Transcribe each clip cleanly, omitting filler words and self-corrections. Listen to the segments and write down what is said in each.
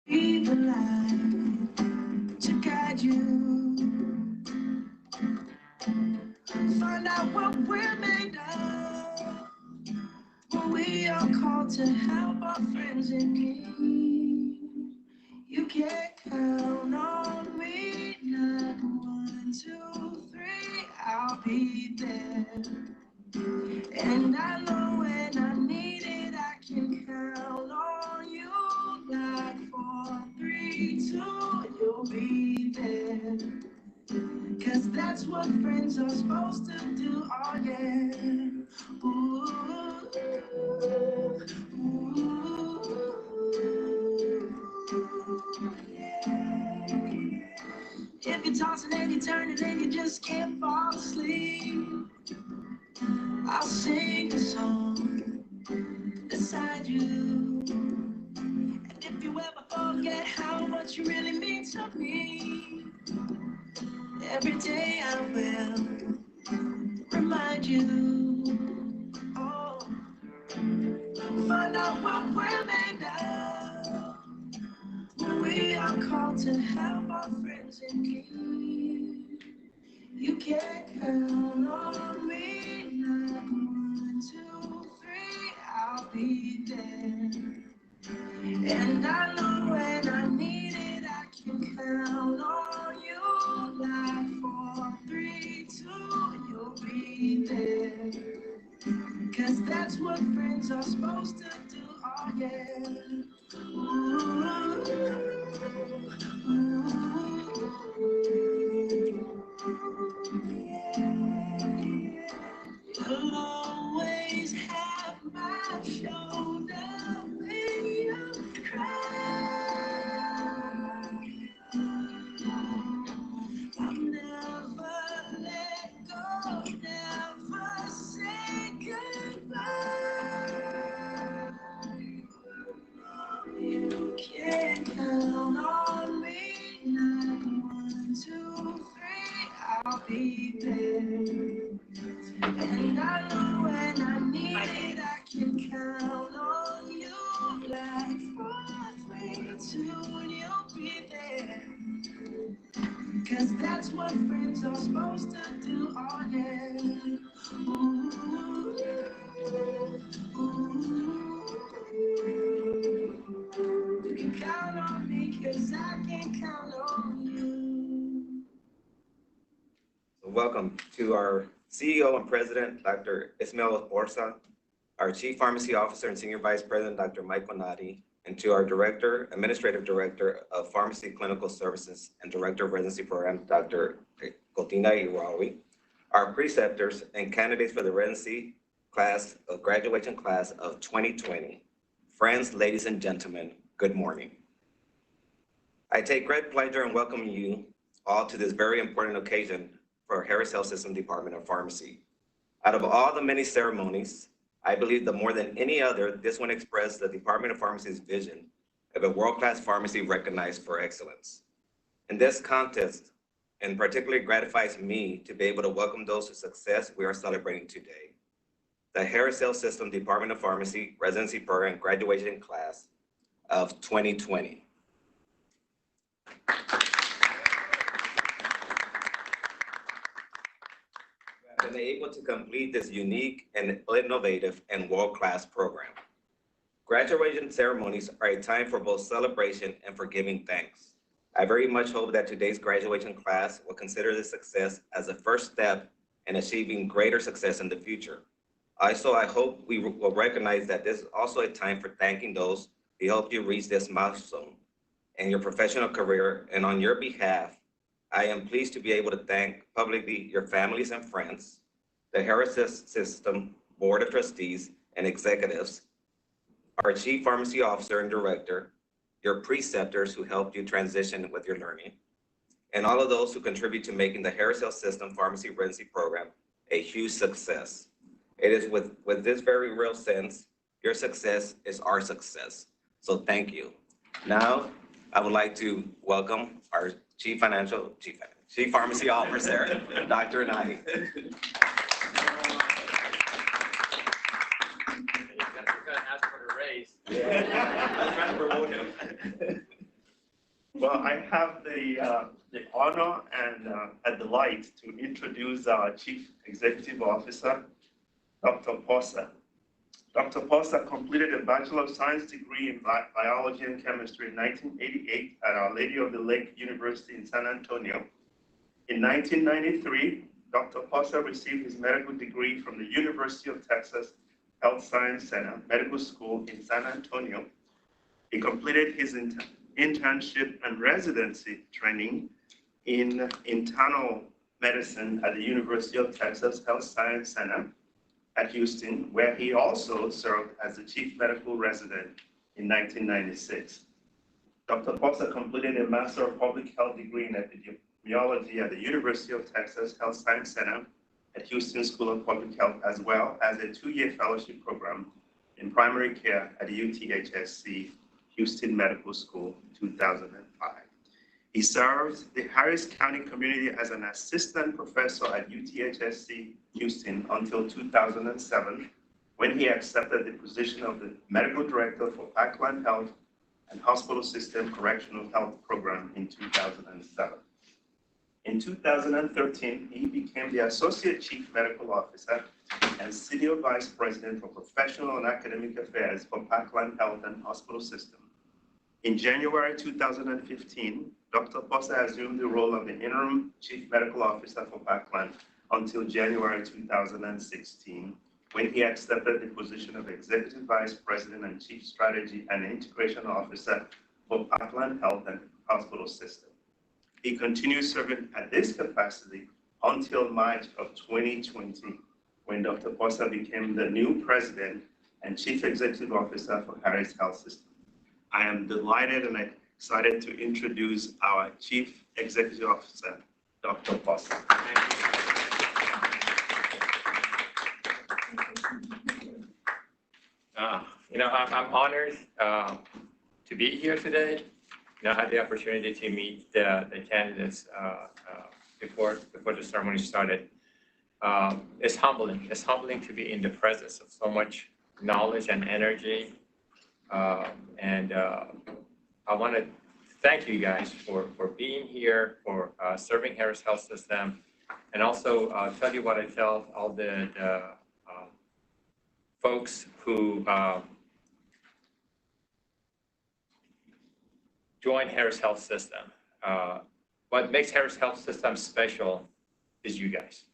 Be the light to guide you. Find out what we're made of. When we are called to help our friends in need. You can count on me. Not 1, 2, 3. I'll be there. And I know when I need it, I can count on you. Not 4, 3, 2. You'll be there. 'Cause that's what friends are supposed to do, oh yeah. Ooh, ooh, yeah. If you're tossing and you're turning and you just can't fall asleep, I'll sing a song beside you. And if you ever forget how much you really mean to me, every day I will remind you. Oh, find out what we're made of. We are called to help our friends in need. You can count on me. Not 1, 2, 3. I'll be there. And I know when I need it, I can count on you. Not 4, 3, 2. You'll be there. 'Cause that's what friends are supposed to do, oh yeah. Ooh, ooh, yeah. You'll always have my shoulder when you cry. I'll never let go, never say goodbye. You can count on me. Not 1, 2, 3. I'll be there. And I know when I need it, I can count on you. Like 4, 3, 2, and you'll be there. 'Cause that's what friends are supposed to do, oh yeah. Ooh, ooh. You can count on me, 'cause I can count on you. So welcome to our CEO and President, Dr. Ismail Orsa, our Chief Pharmacy Officer and Senior Vice President, Dr. Michael Nadi, and to our Director, Administrative Director of Pharmacy Clinical Services and Director of Residency Program, Dr. Gotina Irawi, our preceptors and candidates for the residency graduation class of 2020. Friends, ladies and gentlemen, good morning. I take great pleasure in welcoming you all to this very important occasion for Harris Health System Department of Pharmacy. Out of all the many ceremonies, I believe that more than any other, this one expressed the Department of Pharmacy's vision of a world-class pharmacy recognized for excellence. In this contest, and particularly gratifies me to be able to welcome those whose success we are celebrating today. The Harris Health System Department of Pharmacy Residency Program graduation class of 2020. Been able to complete this unique and innovative and world-class program. Graduation ceremonies are a time for both celebration and for giving thanks. I very much hope that today's graduation class will consider this success as a first step in achieving greater success in the future. Also, I hope we will recognize that this is also a time for thanking those who helped you reach this milestone in your professional career, and on your behalf, I am pleased to be able to thank publicly your families and friends, the Harris System Board of Trustees and Executives, our Chief Pharmacy Officer and Director, your preceptors who helped you transition with your learning, and all of those who contribute to making the Harris Health System Pharmacy Residency Program a huge success. It is with this very real sense, your success is our success. So thank you. Now, I would like to welcome our Chief Pharmacy Officer, Dr. Nadi. Ask for a raise. Yeah, I was trying to promote him. Well, I have the honor and a delight to introduce our Chief Executive Officer, Dr. Posa. Dr. Posa completed a Bachelor of Science degree in Biology and Chemistry in 1988 at Our Lady of the Lake University in San Antonio. In 1993, Dr. Posa received his medical degree from the University of Texas Health Science Center Medical School in San Antonio. He completed his internship and residency training in internal medicine at the University of Texas Health Science Center at Houston, where he also served as the chief medical resident in 1996. Dr. Posa completed a Master of Public Health degree in epidemiology at the University of Texas Health Science Center at Houston School of Public Health, as well as a 2-year fellowship program in primary care at the UTHSC Houston Medical School in 2005. He served the Harris County community as an assistant professor at UTHSC Houston until 2007, when he accepted the position of the medical director for Parkland Health and Hospital System Correctional Health Program in 2007. In 2013, he became the Associate Chief Medical Officer and Senior Vice President for Professional and Academic Affairs for Parkland Health and Hospital System. In January 2015, Dr. Posa assumed the role of the Interim Chief Medical Officer for Parkland until January 2016, when he accepted the position of Executive Vice President and Chief Strategy and Integration Officer for Parkland Health and Hospital System. He continued serving at this capacity until March of 2023, when Dr. Posa became the new President and Chief Executive Officer for Harris Health System. I am delighted and excited to introduce our Chief Executive Officer, Dr. Posa. I'm honored to be here today. I had the opportunity to meet the candidates before the ceremony started. It's humbling. It's humbling to be in the presence of so much knowledge and energy. And I want to thank you guys for being here, for serving Harris Health System, and also tell you what I tell all the folks who join Harris Health System. What makes Harris Health System special is you guys.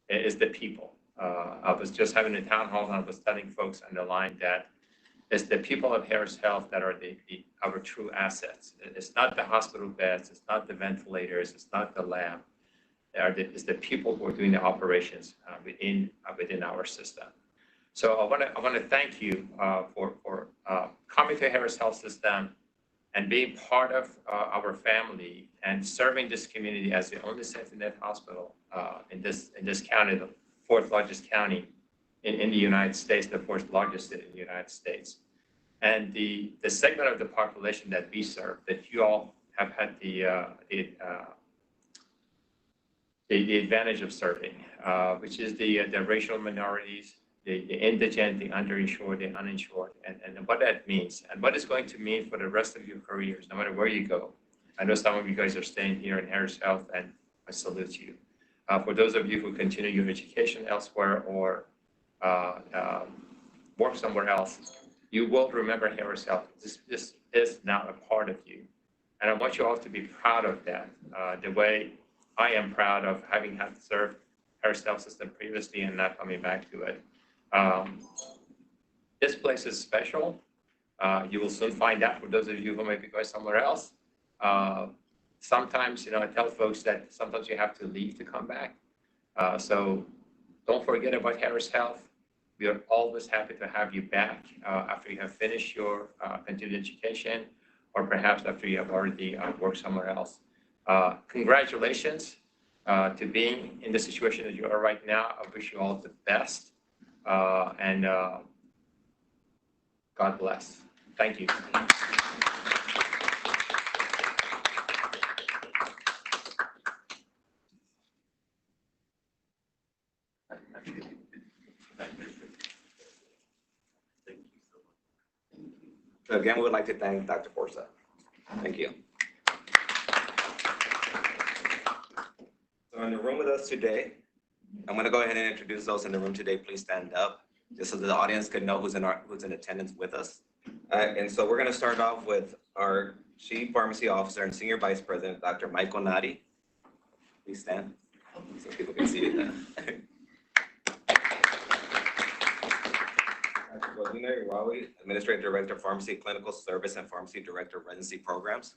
It is the people. I was just having a town hall and I was telling folks on the line that it's the people of Harris Health that are our true assets. It's not the hospital beds, it's not the ventilators, it's not the lab. It's the people who are doing the operations within our system. So I want to thank you for coming to Harris Health System and being part of our family and serving this community as the only safety net hospital in this county, the 4th largest county in the United States, the 4th largest city in the United States. And the segment of the population that we serve, that you all have had the advantage of serving, which is the racial minorities, the indigent, the underinsured, the uninsured, and what that means, and what it's going to mean for the rest of your careers, no matter where you go. I know some of you guys are staying here in Harris Health, and I salute you. For those of you who continue your education elsewhere or work somewhere else, you will remember Harris Health. This is now a part of you. And I want you all to be proud of that, the way I am proud of having had served Harris Health System previously and not coming back to it. This place is special. You will soon find out for those of you who may be going somewhere else. Sometimes, I tell folks that sometimes you have to leave to come back. So don't forget about Harris Health. We are always happy to have you back after you have finished your continued education, or perhaps after you have already worked somewhere else. Congratulations to being in the situation that you are right now. I wish you all the best, and God bless. Thank you. Again, we would like to thank Dr. Posa. Thank you. So in the room with us today, I'm going to go ahead and introduce those in the room today. Please stand up, just so the audience can know who's in attendance with us. And so we're going to start off with our Chief Pharmacy Officer and Senior Vice President, Dr. Michael Nadi. Please stand so people can see it now. Dr. Godina Irawi, Administrative Director, Pharmacy Clinical Service and Pharmacy Director, Residency Programs.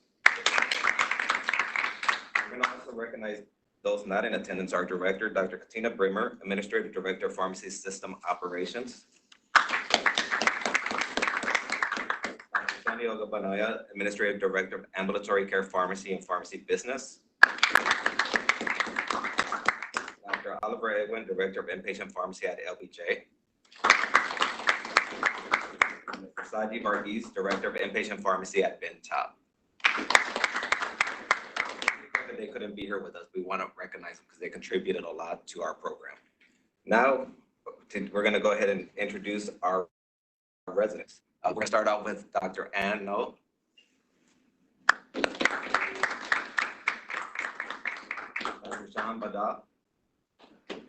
We're going to also recognize those not in attendance. Our Director, Dr. Katina Brimmer, Administrative Director, Pharmacy System Operations. Dr. Santiago Banaya, Administrative Director of Ambulatory Care Pharmacy and Pharmacy Business. Dr. Oliver Edwin, Director of Inpatient Pharmacy at LBJ. Mr. Saji Varghese, Director of Inpatient Pharmacy at Bentop. They couldn't be here with us. We want to recognize them because they contributed a lot to our program. Now, we're going to go ahead and introduce our residents. We're going to start out with Dr. Ann No. Dr. Sean Badat. Dr.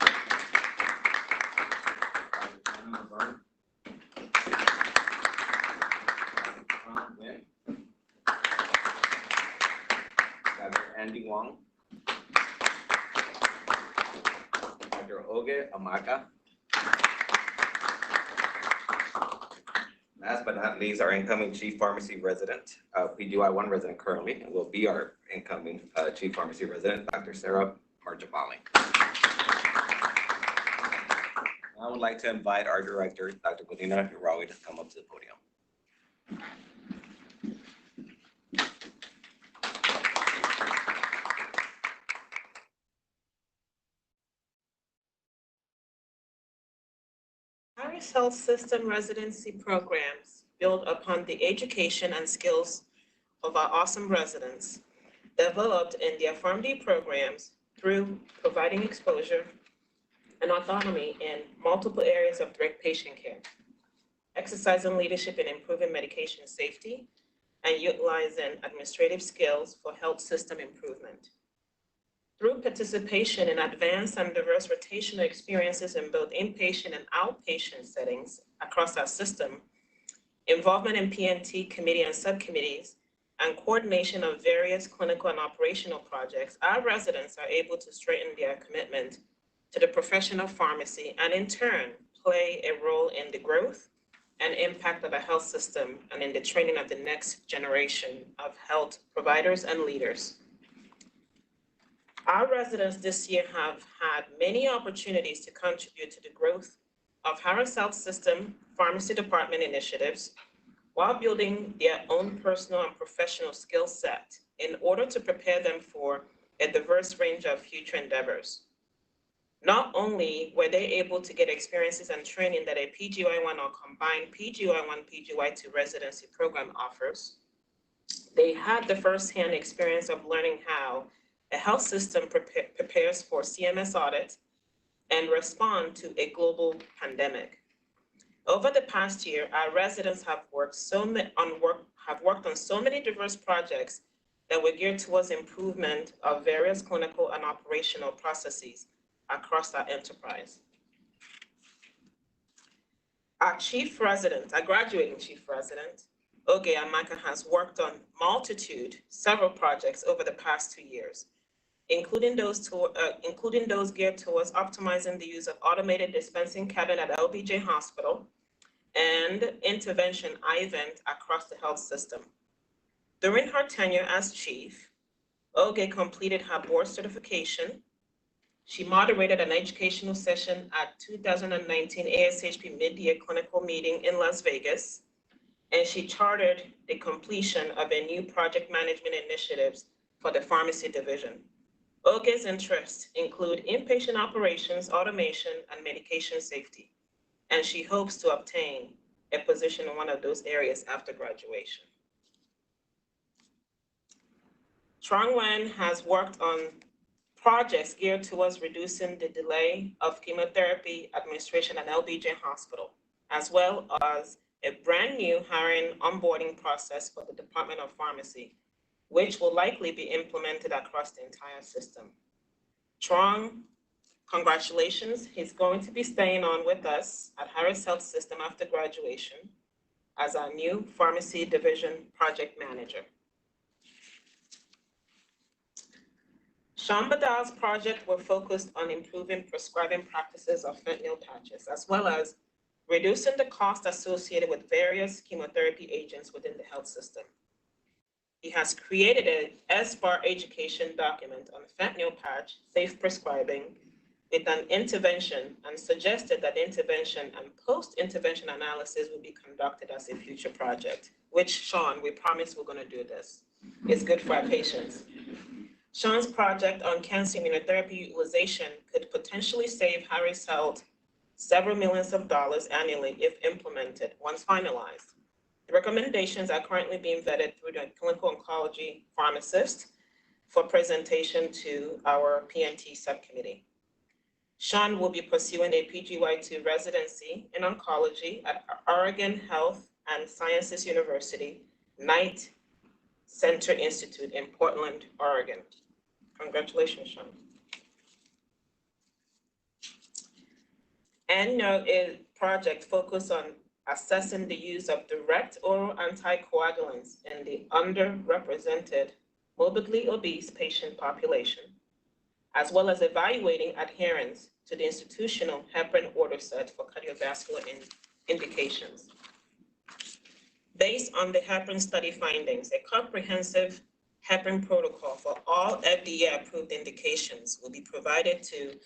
Shannon Laverne. Dr. Ron Wynn. Dr. Andy Wong, Dr. Oge Amaka. Last but not least, our incoming Chief Pharmacy Resident, PGY1 resident currently, and will be our incoming Chief Pharmacy Resident, Dr. Sarah Marjabali. I would like to invite our Director, Dr. Godina Irawi, to come up to the podium. Harris Health System residency programs build upon the education and skills of our awesome residents developed in their PharmD programs through providing exposure and autonomy in multiple areas of direct patient care, exercising leadership in improving medication safety, and utilizing administrative skills for health system improvement. Through participation in advanced and diverse rotational experiences in both inpatient and outpatient settings across our system, involvement in PNT committee and subcommittees, and coordination of various clinical and operational projects, our residents are able to strengthen their commitment to the profession of pharmacy and in turn play a role in the growth and impact of the health system and in the training of the next generation of health providers and leaders. Our residents this year have had many opportunities to contribute to the growth of Harris Health System Pharmacy Department initiatives while building their own personal and professional skill set in order to prepare them for a diverse range of future endeavors. Not only were they able to get experiences and training that a PGY1 or combined PGY1, PGY2 residency program offers, they had the firsthand experience of learning how a health system prepares for CMS audit and respond to a global pandemic. Over the past year, our residents have worked on so many diverse projects that were geared towards improvement of various clinical and operational processes across our enterprise. Our graduating chief resident, Oge Amaka, has worked on several projects over the past 2 years, including those geared towards optimizing the use of automated dispensing cabinet at LBJ Hospital and intervention IVent across the health system. During her tenure as chief, Oge completed her board certification. She moderated an educational session at 2019 ASHP mid-year clinical meeting in Las Vegas, and she chartered the completion of a new project management initiatives for the pharmacy division. Oge's interests include inpatient operations, automation, and medication safety, and she hopes to obtain a position in one of those areas after graduation. Trong Wen has worked on projects geared towards reducing the delay of chemotherapy administration at LBJ Hospital, as well as a brand new hiring onboarding process for the Department of Pharmacy, which will likely be implemented across the entire system. Trong, congratulations. He's going to be staying on with us at Harris Health System after graduation as our new pharmacy division project manager. Sean Badal's project were focused on improving prescribing practices of fentanyl patches, as well as reducing the cost associated with various chemotherapy agents within the health system. He has created a SBAR education document on fentanyl patch safe prescribing with an intervention and suggested that intervention and post-intervention analysis will be conducted as a future project, which Sean, we promise we're going to do this. It's good for our patients. Sean's project on cancer immunotherapy utilization could potentially save Harris Health several millions of dollars annually if implemented once finalized. The recommendations are currently being vetted through the clinical oncology pharmacist for presentation to our PNT subcommittee. Sean will be pursuing a PGY2 residency in oncology at Oregon Health and Sciences University Knight Center Institute in Portland, Oregon. Congratulations, Sean. And a project focused on assessing the use of direct oral anticoagulants in the underrepresented morbidly obese patient population, as well as evaluating adherence to the institutional heparin order set for cardiovascular indications. Based on the heparin study findings, a comprehensive heparin protocol for all FDA-approved indications will be provided to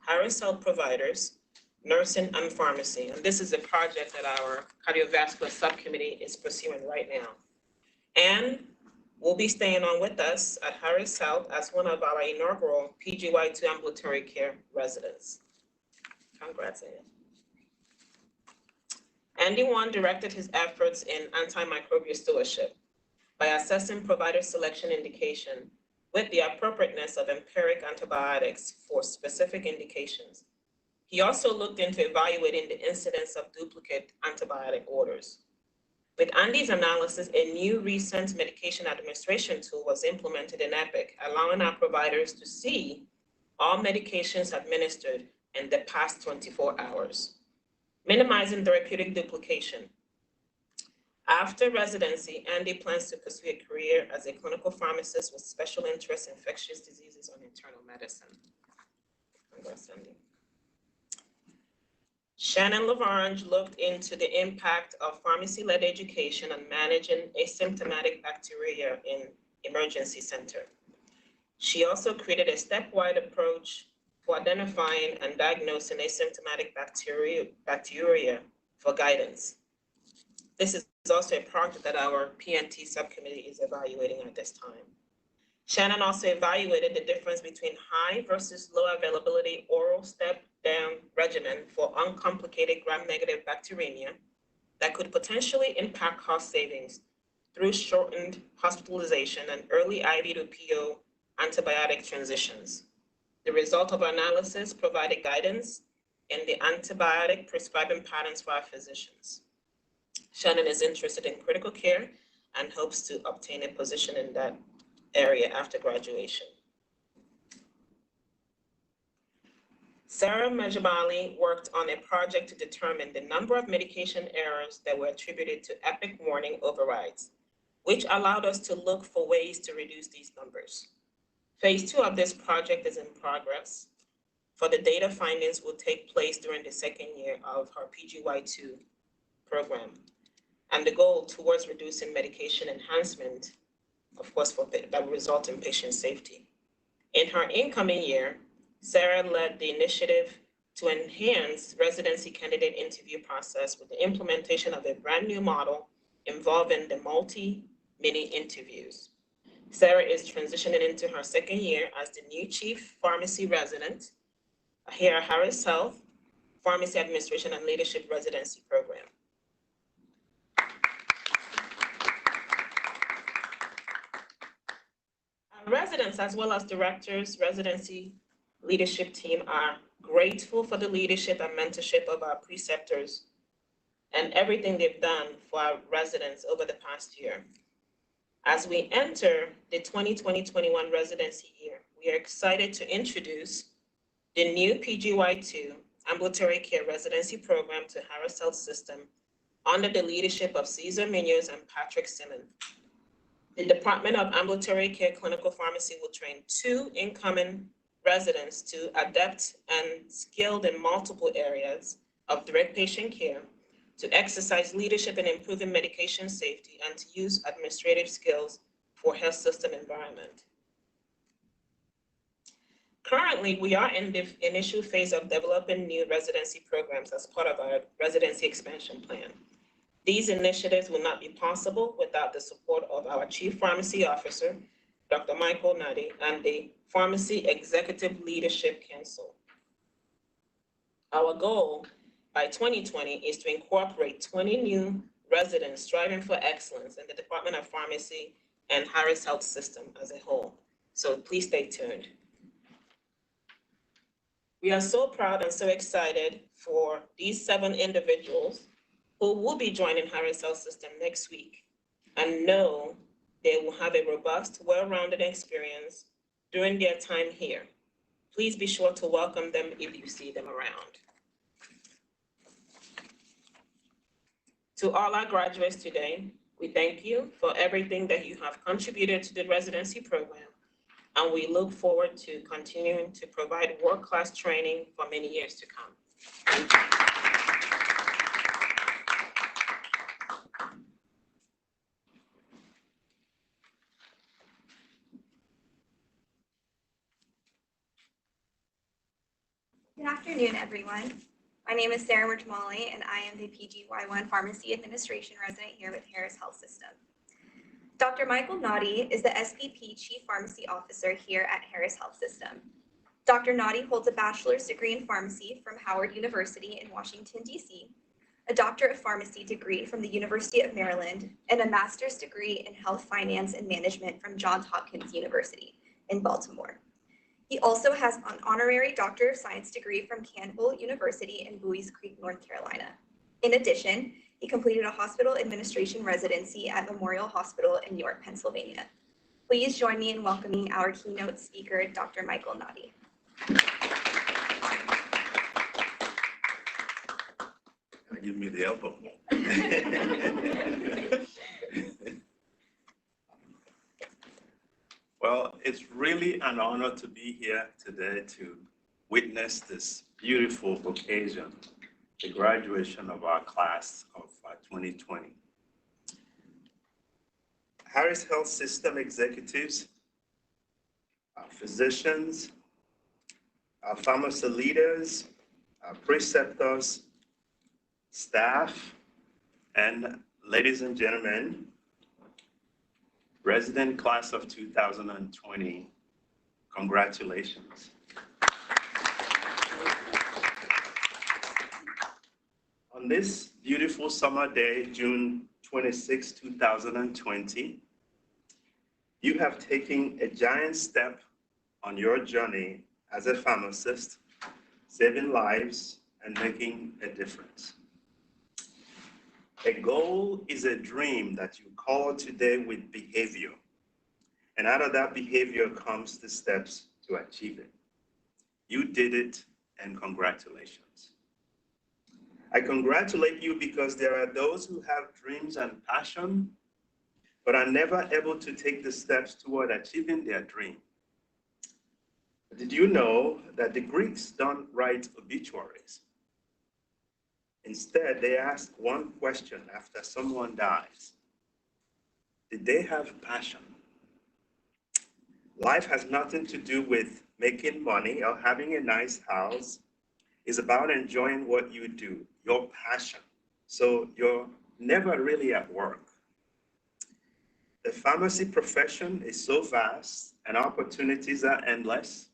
Harris Health providers, nursing, and pharmacy. And this is a project that our cardiovascular subcommittee is pursuing right now. And will be staying on with us at Harris Health as one of our inaugural PGY2 ambulatory care residents. Congrats, Andy. Andy Wan directed his efforts in antimicrobial stewardship by assessing provider selection indication with the appropriateness of empiric antibiotics for specific indications. He also looked into evaluating the incidence of duplicate antibiotic orders. With Andy's analysis, a new recent medication administration tool was implemented in Epic, allowing our providers to see all medications administered in the past 24 hours, minimizing therapeutic duplication. After residency, Andy plans to pursue a career as a clinical pharmacist with special interest in infectious diseases and internal medicine. Congrats, Andy. Shannon Lavarnge looked into the impact of pharmacy-led education on managing asymptomatic bacteria in emergency center. She also created a stepwise approach for identifying and diagnosing asymptomatic bacteria for guidance. This is also a project that our PNT subcommittee is evaluating at this time. Shannon also evaluated the difference between high versus low availability oral step-down regimen for uncomplicated gram-negative bacteremia that could potentially impact cost savings through shortened hospitalization and early IV to PO antibiotic transitions. The result of our analysis provided guidance in the antibiotic prescribing patterns for our physicians. Shannon is interested in critical care and hopes to obtain a position in that area after graduation. Sarah Majabali worked on a project to determine the number of medication errors that were attributed to epic warning overrides, which allowed us to look for ways to reduce these numbers. Phase 2 of this project is in progress. For the data findings will take place during the second year of our PGY2 program. And the goal towards reducing medication enhancement, of course, that will result in patient safety. In her incoming year, Sarah led the initiative to enhance residency candidate interview process with the implementation of a brand new model involving the multi-mini interviews. Sarah is transitioning into her second year as the new chief pharmacy resident here at Harris Health Pharmacy Administration and Leadership Residency Program. Our residents, as well as directors, residency leadership team are grateful for the leadership and mentorship of our preceptors and everything they've done for our residents over the past year. As we enter the 2020-21 residency year, we are excited to introduce the new PGY2 ambulatory care residency program to Harris Health System under the leadership of Cesar Munoz and Patrick Simmons. The Department of Ambulatory Care Clinical Pharmacy will train 2 incoming residents to adept and skilled in multiple areas of direct patient care, to exercise leadership in improving medication safety, and to use administrative skills for health system environment. Currently, we are in the initial phase of developing new residency programs as part of our residency expansion plan. These initiatives will not be possible without the support of our Chief Pharmacy Officer, Dr. Michael Nutty, and the Pharmacy Executive Leadership Council. Our goal by 2020 is to incorporate 20 new residents striving for excellence in the Department of Pharmacy and Harris Health System as a whole. So please stay tuned. We are so proud and so excited for these 7 individuals who will be joining Harris Health System next week, and know they will have a robust, well-rounded experience during their time here. Please be sure to welcome them if you see them around. To all our graduates today, we thank you for everything that you have contributed to the residency program, and we look forward to continuing to provide world-class training for many years to come. Thank you. Good afternoon, everyone. My name is Sarah Murtamali, and I am the PGY1 Pharmacy Administration resident here with Harris Health System. Dr. Michael Noddy is the SPP Chief Pharmacy Officer here at Harris Health System. Dr. Noddy holds a bachelor's degree in pharmacy from Howard University in Washington, D.C., a Doctor of Pharmacy degree from the University of Maryland, and a master's degree in health finance and management from Johns Hopkins University in Baltimore. He also has an honorary Doctor of Science degree from Campbell University in Buies Creek, North Carolina. In addition, he completed a hospital administration residency at Memorial Hospital in York, Pennsylvania. Please join me in welcoming our keynote speaker, Dr. Michael Noddy. Give me the elbow. Well, it's really an honor to be here today to witness this beautiful occasion, the graduation of our class of 2020. Harris Health System executives, our physicians, our pharmacy leaders, our preceptors, staff, and ladies and gentlemen, resident class of 2020, congratulations. On this beautiful summer day, June 26, 2020, you have taken a giant step on your journey as a pharmacist, saving lives and making a difference. A goal is a dream that you call today with behavior. And out of that behavior comes the steps to achieve it. You did it, and congratulations. I congratulate you because there are those who have dreams and passion, but are never able to take the steps toward achieving their dream. Did you know that the Greeks don't write obituaries? Instead, they ask one question after someone dies. Did they have passion? Life has nothing to do with making money or having a nice house. It's about enjoying what you do, your passion. So you're never really at work. The pharmacy profession is so vast and opportunities are endless.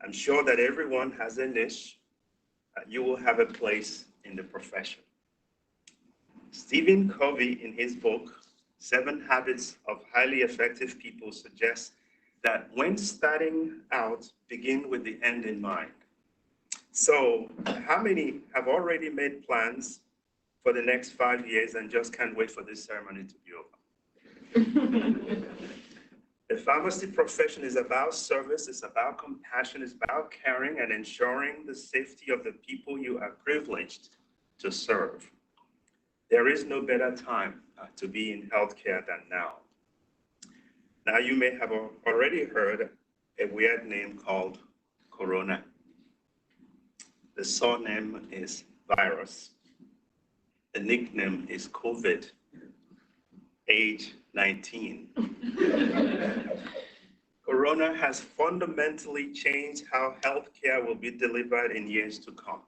I'm sure that everyone has a niche. You will have a place in the profession. Stephen Covey, in his book, 7 Habits of Highly Effective People, suggests that when starting out, begin with the end in mind. So how many have already made plans for the next 5 years and just can't wait for this ceremony to be over? The pharmacy profession is about service, it's about compassion, it's about caring and ensuring the safety of the people you are privileged to serve. There is no better time to be in healthcare than now. Now, you may have already heard a weird name called Corona. The surname is virus. The nickname is COVID, age 19. Corona has fundamentally changed how healthcare will be delivered in years to come.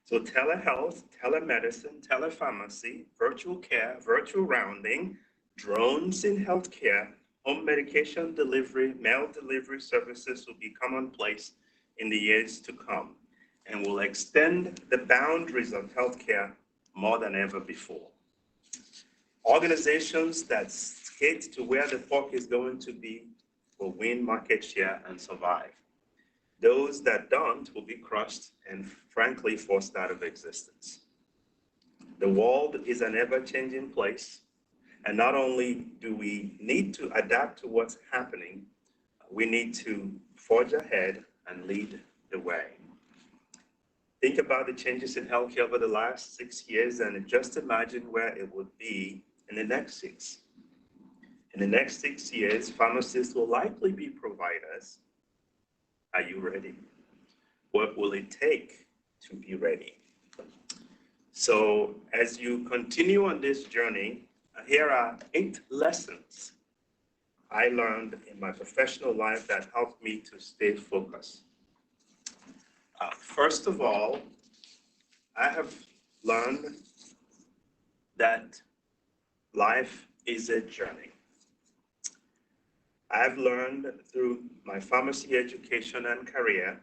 So telehealth, telemedicine, telepharmacy, virtual care, virtual rounding, drones in healthcare, home medication delivery, mail delivery services will be commonplace in the years to come and will extend the boundaries of healthcare more than ever before. Organizations that skate to where the puck is going to be will win market share and survive. Those that don't will be crushed and frankly forced out of existence. The world is an ever-changing place, and not only do we need to adapt to what's happening, we need to forge ahead and lead the way. Think about the changes in healthcare over the last 6 years and just imagine where it would be in the next 6. In the next 6 years, pharmacists will likely be providers. Are you ready? What will it take to be ready? So as you continue on this journey, here are 8 lessons I learned in my professional life that helped me to stay focused. First of all, I have learned that life is a journey. I've learned through my pharmacy education and career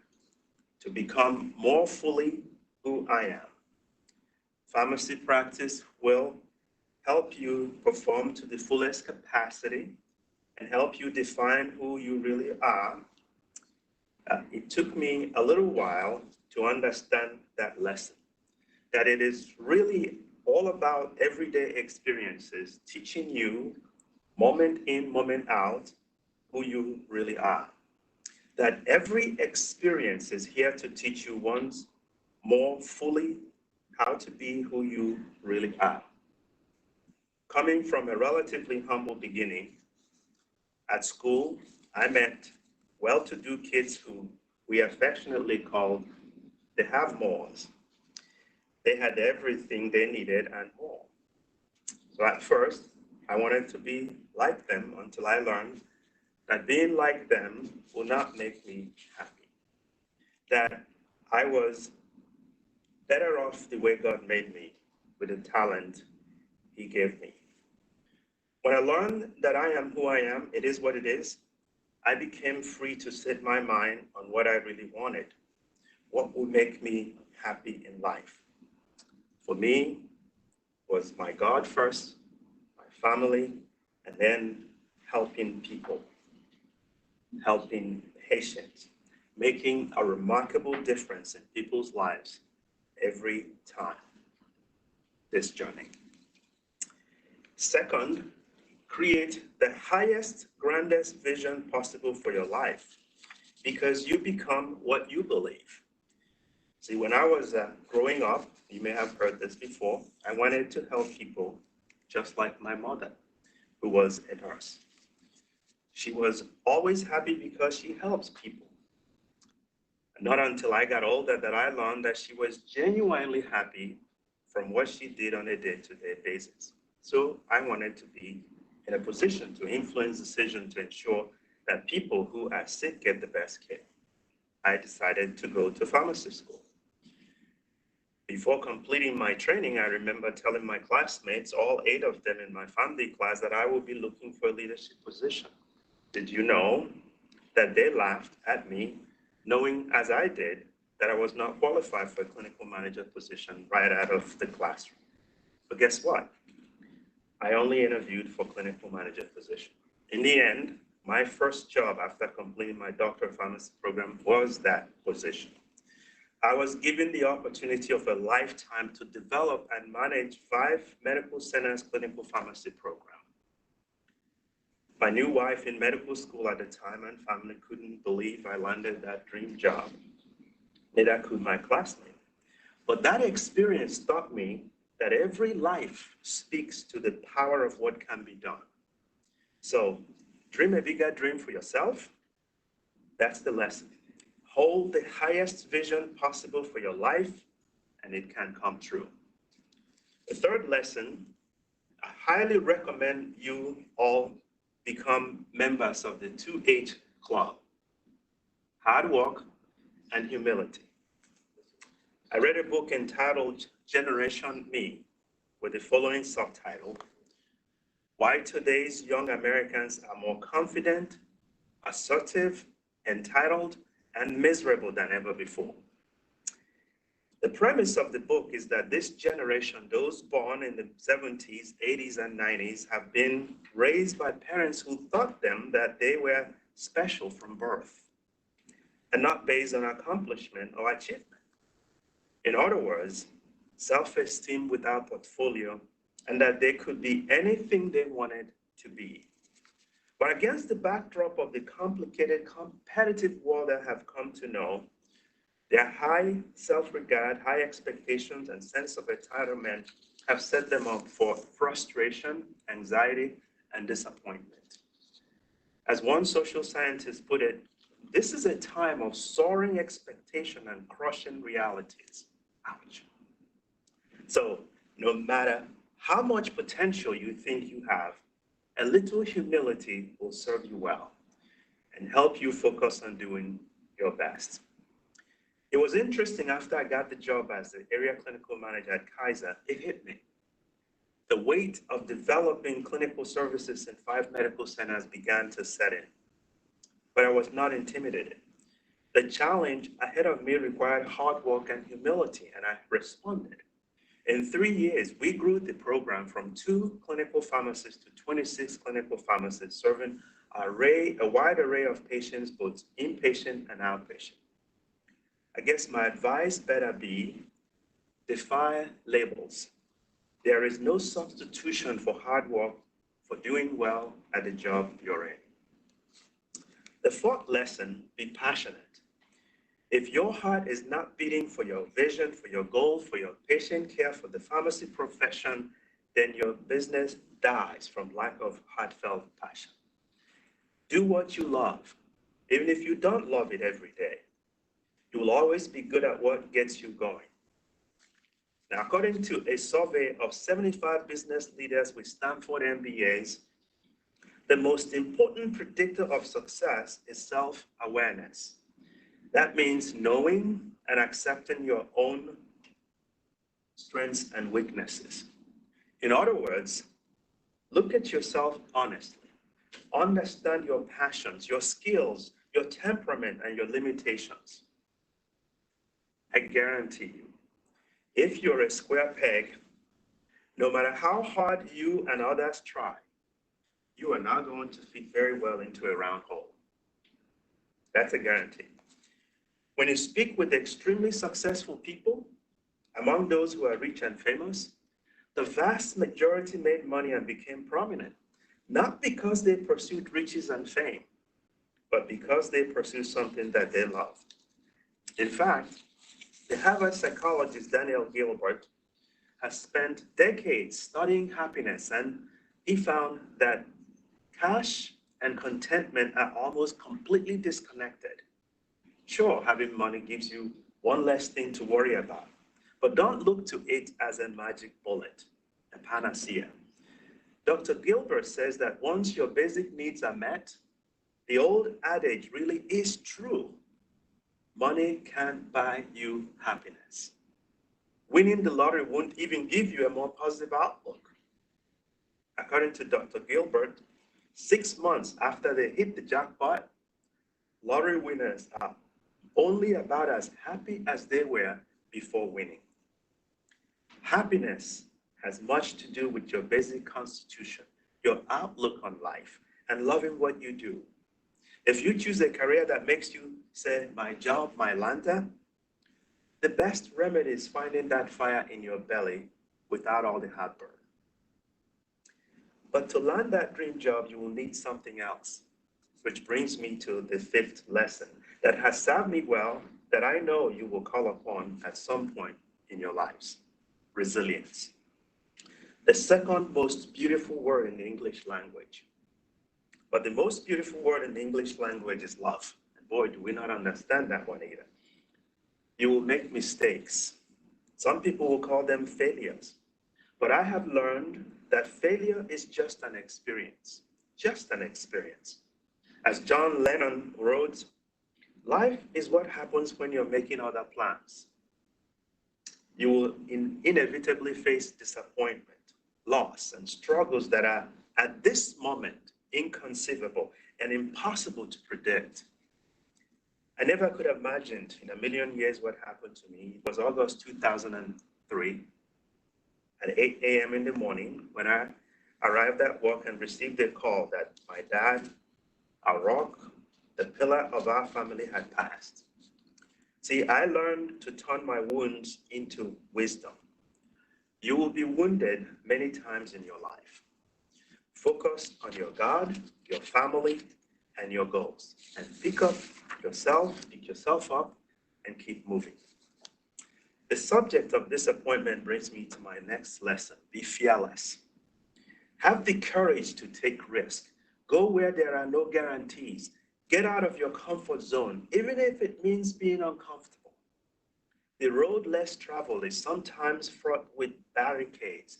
to become more fully who I am. Pharmacy practice will help you perform to the fullest capacity and help you define who you really are. It took me a little while to understand that lesson, that it is really all about everyday experiences, teaching you moment in, moment out, who you really are. That every experience is here to teach you once more fully how to be who you really are. Coming from a relatively humble beginning, at school, I met well-to-do kids who we affectionately called the have-mores. They had everything they needed and more. So at first, I wanted to be like them until I learned that being like them will not make me happy. That I was better off the way God made me with the talent He gave me. When I learned that I am who I am, it is what it is, I became free to set my mind on what I really wanted, what would make me happy in life. For me, was my God first, my family, and then helping people, helping patients, making a remarkable difference in people's lives every time this journey. Second, create the highest, grandest vision possible for your life because you become what you believe. See, when I was growing up, you may have heard this before, I wanted to help people just like my mother, who was a nurse. She was always happy because she helps people. Not until I got older that I learned that she was genuinely happy from what she did on a day-to-day basis. So I wanted to be in a position to influence decisions to ensure that people who are sick get the best care. I decided to go to pharmacy school. Before completing my training, I remember telling my classmates, all 8 of them in my family class, that I would be looking for a leadership position. Did you know that they laughed at me, knowing as I did that I was not qualified for a clinical manager position right out of the classroom? But guess what? I only interviewed for clinical manager position. In the end, my first job after completing my doctor of pharmacy program was that position. I was given the opportunity of a lifetime to develop and manage 5 medical centers clinical pharmacy program. My new wife in medical school at the time and family couldn't believe I landed that dream job. Neither could my classmate. But that experience taught me that every life speaks to the power of what can be done. So dream a bigger dream for yourself. That's the lesson. Hold the highest vision possible for your life, and it can come true. The third lesson, I highly recommend you all become members of the 2H Club, hard work and humility. I read a book entitled Generation Me with the following subtitle, Why Today's Young Americans Are More Confident, Assertive, Entitled, and Miserable Than Ever Before. The premise of the book is that this generation, those born in the 70s, 80s, and 90s, have been raised by parents who taught them that they were special from birth and not based on accomplishment or achievement. In other words, self-esteem without portfolio, and that they could be anything they wanted to be. But against the backdrop of the complicated, competitive world I have come to know, their high self-regard, high expectations, and sense of entitlement have set them up for frustration, anxiety, and disappointment. As one social scientist put it, this is a time of soaring expectation and crushing realities. Ouch. So no matter how much potential you think you have, a little humility will serve you well and help you focus on doing your best. It was interesting, after I got the job as the area clinical manager at Kaiser, it hit me. The weight of developing clinical services in 5 medical centers began to set in, but I was not intimidated. The challenge ahead of me required hard work and humility, and I responded. In 3 years, we grew the program from 2 clinical pharmacists to 26 clinical pharmacists, serving a wide array of patients, both inpatient and outpatient. I guess my advice better be, defy labels. There is no substitution for hard work, for doing well at the job you're in. The 4th lesson, be passionate. If your heart is not beating for your vision, for your goal, for your patient care, for the pharmacy profession, then your business dies from lack of heartfelt passion. Do what you love, even if you don't love it every day. You will always be good at what gets you going. Now, according to a survey of 75 business leaders with Stanford MBAs, the most important predictor of success is self-awareness. That means knowing and accepting your own strengths and weaknesses. In other words, look at yourself honestly. Understand your passions, your skills, your temperament, and your limitations. I guarantee you, if you're a square peg, no matter how hard you and others try, you are not going to fit very well into a round hole. That's a guarantee. When you speak with extremely successful people, among those who are rich and famous, the vast majority made money and became prominent, not because they pursued riches and fame, but because they pursued something that they loved. In fact, the Harvard psychologist Daniel Gilbert has spent decades studying happiness, and he found that cash and contentment are almost completely disconnected. Sure, having money gives you one less thing to worry about, but don't look to it as a magic bullet, a panacea. Dr. Gilbert says that once your basic needs are met, the old adage really is true. Money can't buy you happiness. Winning the lottery won't even give you a more positive outlook. According to Dr. Gilbert, 6 months after they hit the jackpot, lottery winners are only about as happy as they were before winning. Happiness has much to do with your basic constitution, your outlook on life, and loving what you do. If you choose a career that makes you say, my job, my lanta, the best remedy is finding that fire in your belly without all the heartburn. But to land that dream job, you will need something else, which brings me to the fifth lesson that has served me well, that I know you will call upon at some point in your lives: resilience. The second most beautiful word in the English language. But the most beautiful word in the English language is love. And boy, do we not understand that one either. You will make mistakes. Some people will call them failures. But I have learned that failure is just an experience. Just an experience. As John Lennon wrote, life is what happens when you're making other plans. You will inevitably face disappointment, loss, and struggles that are at this moment inconceivable and impossible to predict. I never could have imagined in a million years what happened to me. It was August 2003 at 8 a.m. in the morning when I arrived at work and received a call that my dad, our rock, the pillar of our family, had passed. See, I learned to turn my wounds into wisdom. You will be wounded many times in your life. Focus on your God, your family, and your goals. And pick yourself up, and keep moving. The subject of disappointment brings me to my next lesson: be fearless. Have the courage to take risks. Go where there are no guarantees. Get out of your comfort zone, even if it means being uncomfortable. The road less traveled is sometimes fraught with barricades,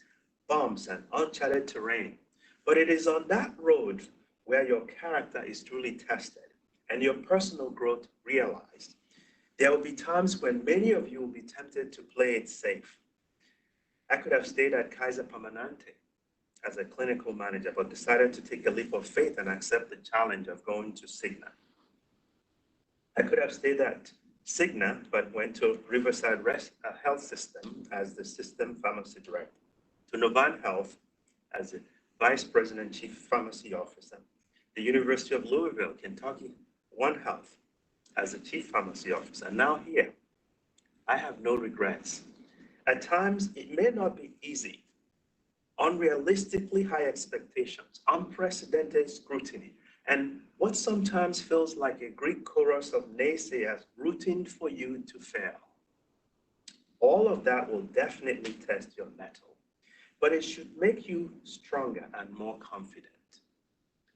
bumps, and uncharted terrain. But it is on that road where your character is truly tested and your personal growth realized. There will be times when many of you will be tempted to play it safe. I could have stayed at Kaiser Permanente as a clinical manager, but decided to take a leap of faith and accept the challenge of going to Cigna. I could have stayed at Cigna, but went to Riverside Health System as the system pharmacy director, to Novant Health as the vice president chief pharmacy officer, the University of Louisville, Kentucky, One Health as the chief pharmacy officer, and now here. I have no regrets. At times, it may not be easy. Unrealistically high expectations, unprecedented scrutiny, and what sometimes feels like a Greek chorus of naysayers rooting for you to fail. All of that will definitely test your mettle, but it should make you stronger and more confident.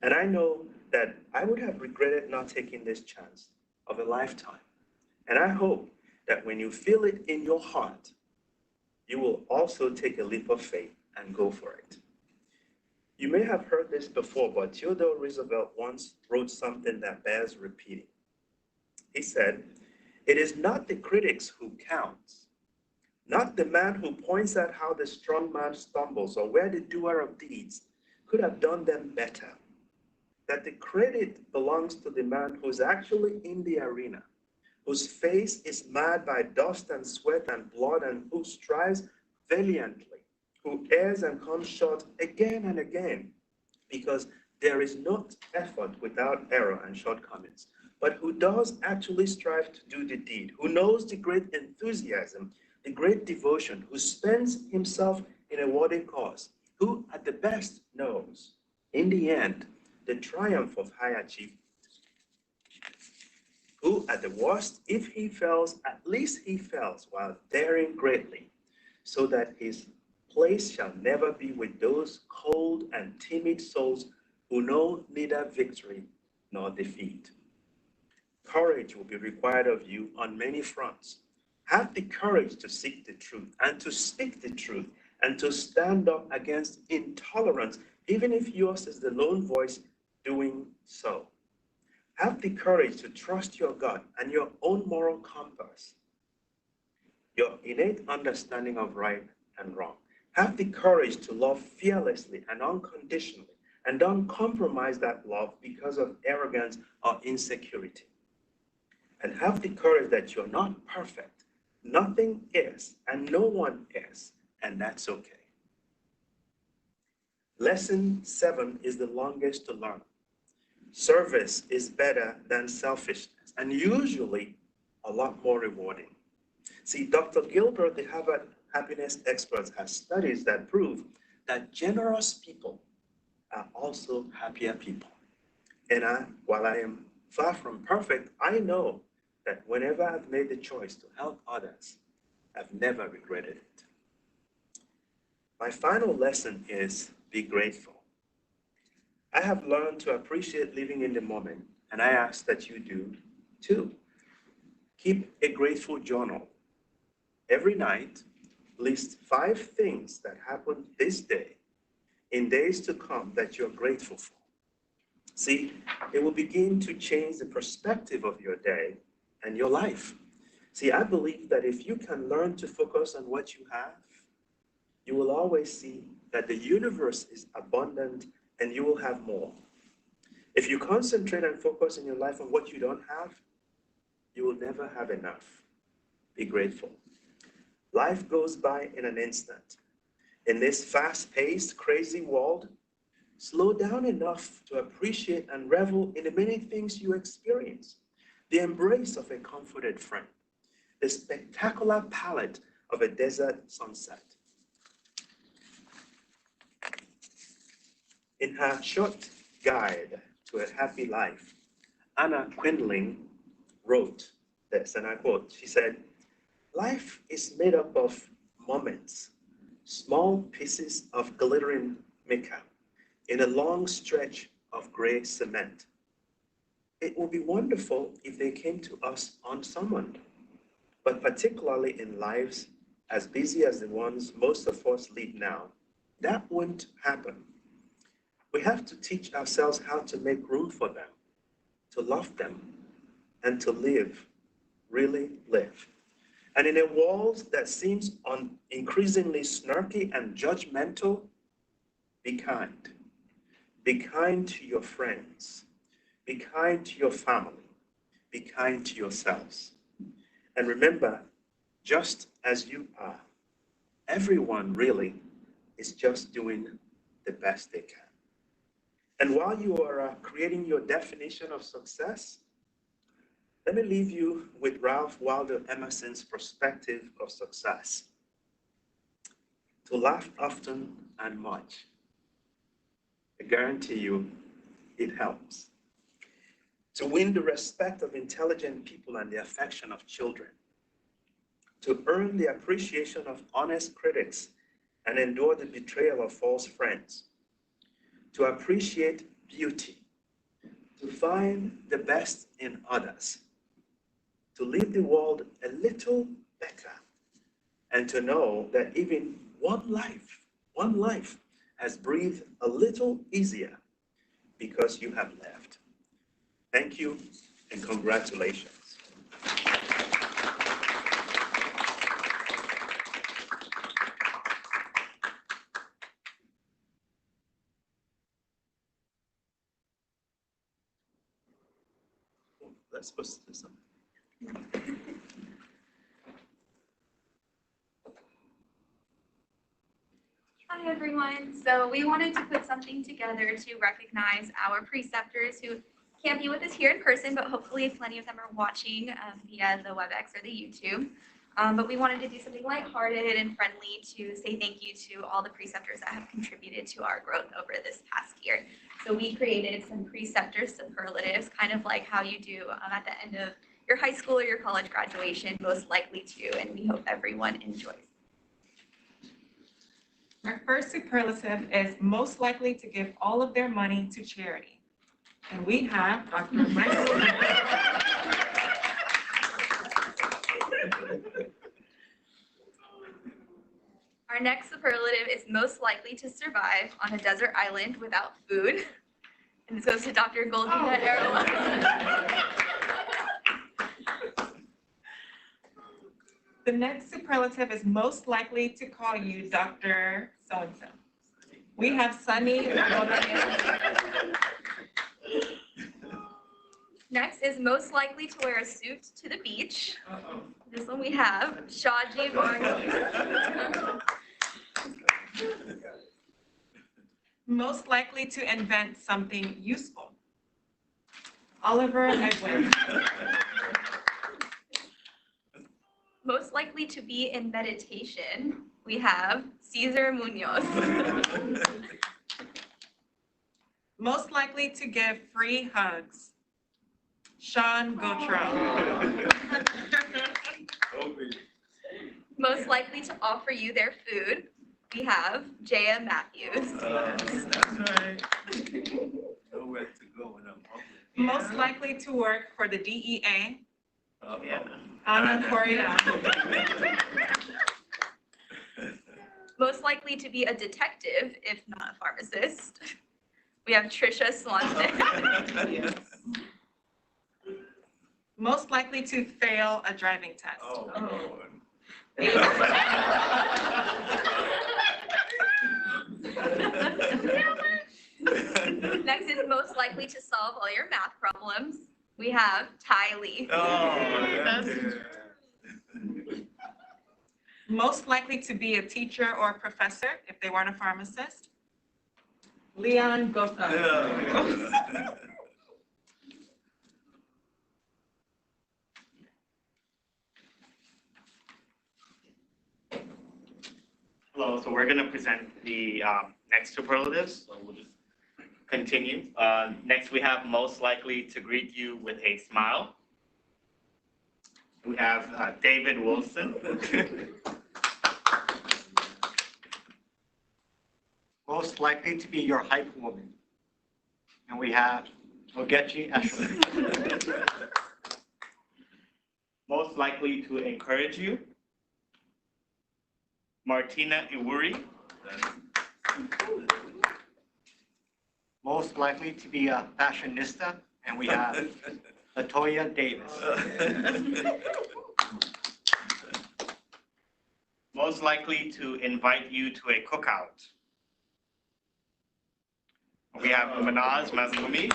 And I know that I would have regretted not taking this chance of a lifetime. And I hope that when you feel it in your heart, you will also take a leap of faith and go for it. You may have heard this before, but Theodore Roosevelt once wrote something that bears repeating. He said, "It is not the critics who counts, not the man who points out how the strong man stumbles or where the doer of deeds could have done them better. That the credit belongs to the man who's actually in the arena, whose face is marred by dust and sweat and blood, and who strives valiantly, who errs and comes short again and again, because there is no effort without error and shortcomings, but who does actually strive to do the deed, who knows the great enthusiasm, the great devotion, who spends himself in a worthy cause, who at the best knows, in the end, the triumph of high achievement, who at the worst, if he fails, at least he fails while daring greatly, so that his place shall never be with those cold and timid souls who know neither victory nor defeat." Courage will be required of you on many fronts. Have the courage to seek the truth and to speak the truth and to stand up against intolerance, even if yours is the lone voice doing so. Have the courage to trust your gut and your own moral compass, your innate understanding of right and wrong. Have the courage to love fearlessly and unconditionally, and don't compromise that love because of arrogance or insecurity. And have the courage that you're not perfect. Nothing is, and no one is, and that's okay. Lesson 7 is the longest to learn. Service is better than selfishness, and usually a lot more rewarding. See, Dr. Gilbert, the Harvard happiness expert, has studies that prove that generous people are also happier people. And while I am far from perfect, I know that whenever I've made the choice to help others, I've never regretted it. My final lesson is be grateful. I have learned to appreciate living in the moment, and I ask that you do too. Keep a grateful journal. Every night, list 5 things that happened this day, in days to come, that you're grateful for. See, it will begin to change the perspective of your day and your life. See, I believe that if you can learn to focus on what you have, you will always see that the universe is abundant and you will have more. If you concentrate and focus in your life on what you don't have, you will never have enough. Be grateful. Life goes by in an instant. In this fast-paced, crazy world, slow down enough to appreciate and revel in the many things you experience. The embrace of a comforted friend, the spectacular palette of a desert sunset. In her short guide to a happy life, Anna Quindling wrote this, and I quote, she said, "Life is made up of moments, small pieces of glittering mica in a long stretch of gray cement. It would be wonderful if they came to us unsummoned, but particularly in lives as busy as the ones most of us lead now, that wouldn't happen. We have to teach ourselves how to make room for them, to love them, and to live, really live. And in a world that seems increasingly snarky and judgmental, be kind. Be kind to your friends. Be kind to your family. Be kind to yourselves. And remember, just as you are, everyone really is just doing the best they can. And while you are creating your definition of success, let me leave you with Ralph Waldo Emerson's perspective of success. To laugh often and much. I guarantee you, it helps. To win the respect of intelligent people and the affection of children. To earn the appreciation of honest critics and endure the betrayal of false friends. To appreciate beauty. To find the best in others. To leave the world a little better. And to know that even one life has breathed a little easier because you have left. Thank you and congratulations. Let's put this on. Hi, everyone. So we wanted to put something together to recognize our preceptors who can't be with us here in person, but hopefully plenty of them are watching via the WebEx or the YouTube. But we wanted to do something lighthearted and friendly to say thank you to all the preceptors that have contributed to our growth over this past year. So we created some preceptor superlatives, kind of like how you do at the end of your high school or your college graduation, most likely to, and we hope everyone enjoys. Our first superlative is most likely to give all of their money to charity. And we have Dr. Michael. Our next superlative is most likely to survive on a desert island without food. And this goes to Dr. Goldina Arola. The next superlative is most likely to call you Dr. So-and-so. We have Sunny. Next is most likely to wear a suit to the beach. This one we have Shaji Varghese. Most likely to invent something useful. Oliver Edwin. Most likely to be in meditation, we have Cesar Munoz. Most likely to give free hugs. Sean Gautreaux. Most likely to offer you their food, we have Jaya Matthews. That's right. Nowhere to go when I'm hungry. Most likely to work for the DEA. Oh, yeah. Anna Correa. Most likely to be a detective, if not a pharmacist, we have Trisha Swanson. Most likely to fail a driving test. Oh, Lord. Next is most likely to solve all your math problems. We have Ty Lee. Most likely to be a teacher or a professor if they weren't a pharmacist. Leon Gotha. Hello, so we're going to present the next superlatives. So we'll just continue. Next, we have most likely to greet you with a smile. We have David Wilson. Most likely to be your hype woman. And we have Ogechi Ashley. Most likely to encourage you, Martina Iwuri. Most likely to be a fashionista. And we have Latoya Davis. Most likely to invite you to a cookout. We have Manaz Mazlumi.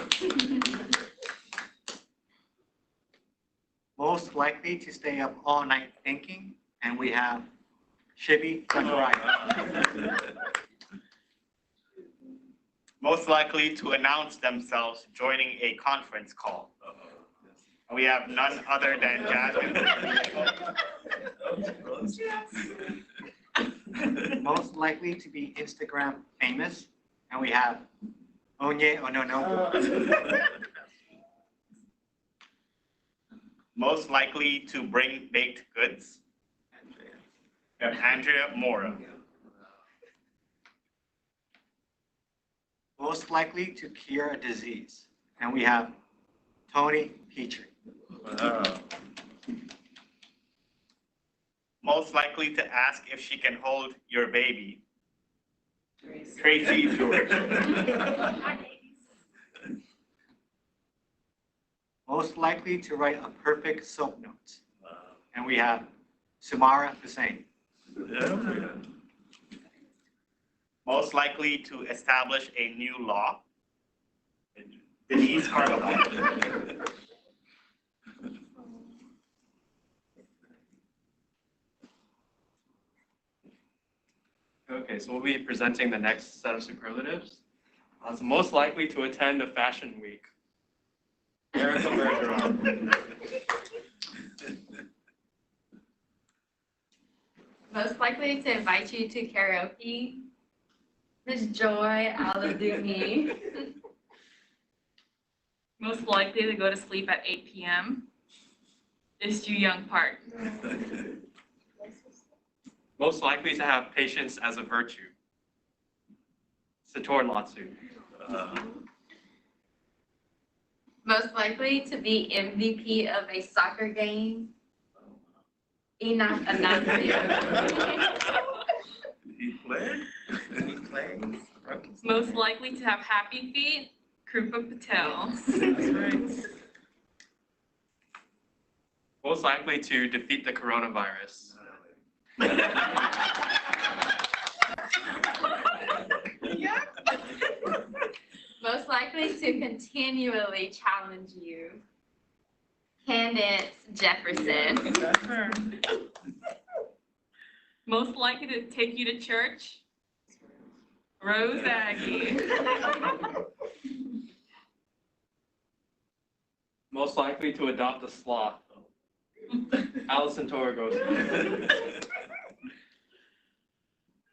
Most likely to stay up all night thinking. And we have Shibi Sakurai. Most likely to announce themselves joining a conference call. We have none other than Jasmine. Most likely to be Instagram famous. And we have Onye Ononobu. Most likely to bring baked goods. We have Andrea Mora. Most likely to cure a disease. And we have Tony Petrie. Most likely to ask if she can hold your baby. Tracy George. Most likely to write a perfect soap note. And we have Sumara Hussain. Most likely to establish a new law. Denise Carvalho. Okay, so we'll be presenting the next set of superlatives. So most likely to attend a fashion week. Erica Bergeron. Most likely to invite you to karaoke, Miss Joy Aladumi. Most likely to go to sleep at 8 p.m. is Ju Young Park. Most likely to have patience as a virtue. Sator Latsu. Most likely to be MVP of a soccer game, Enoch Anansia. He played? He played? Most likely to have happy feet, Krupa Patel. Most likely to defeat the coronavirus. Most likely to continually challenge you, Candace Jefferson. Most likely to take you to church, Rose Aggie. Most likely to adopt a sloth. Allison Toragos.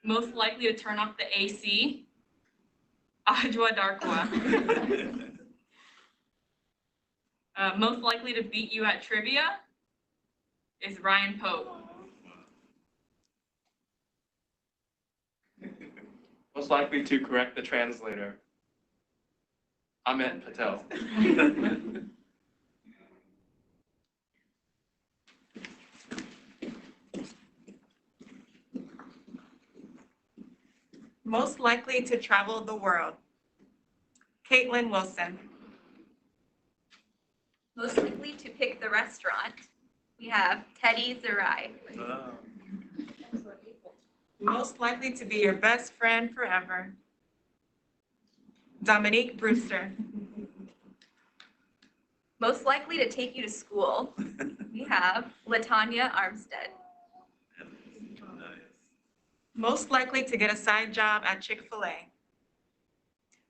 Most likely to turn off the AC, Ajwa Darkwa. Most likely to beat you at trivia is Ryan Pope. Most likely to correct the translator, Amit Patel. Most likely to travel the world, Caitlin Wilson. Most likely to pick the restaurant, we have Teddy Zerai. Most likely to be your best friend forever, Dominique Brewster. Most likely to take you to school, we have Latanya Armstead. Most likely to get a side job at Chick-fil-A,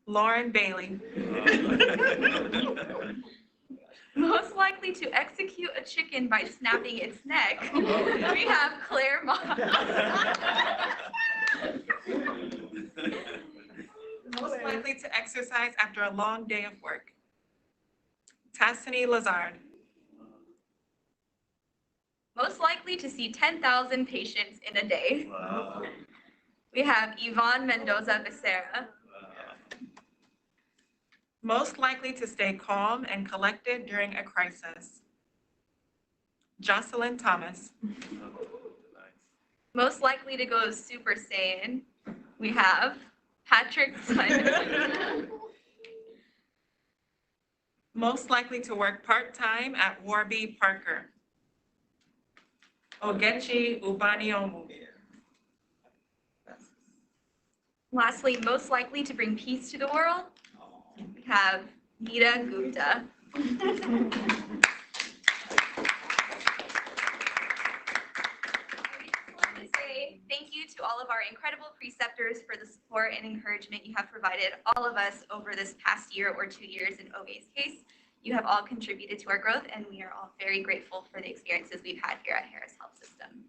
Lauren Bailey. Most likely to execute a chicken by snapping its neck, we have Claire Moss. Most likely to exercise after a long day of work, Tassini Lazard. Most likely to see 10,000 patients in a day, we have Yvonne Mendoza Becerra. Most likely to stay calm and collected during a crisis, Jocelyn Thomas. Most likely to go Super Saiyan, we have Patrick Simon. Most likely to work part-time at Warby Parker, Ogechi Ubaniomu. Lastly, most likely to bring peace to the world, we have Nita Gupta. Thank you to all of our incredible preceptors for the support and encouragement you have provided all of us over this past year or 2 years in OVA's case. You have all contributed to our growth, and we are all very grateful for the experiences we've had here at Harris Health System.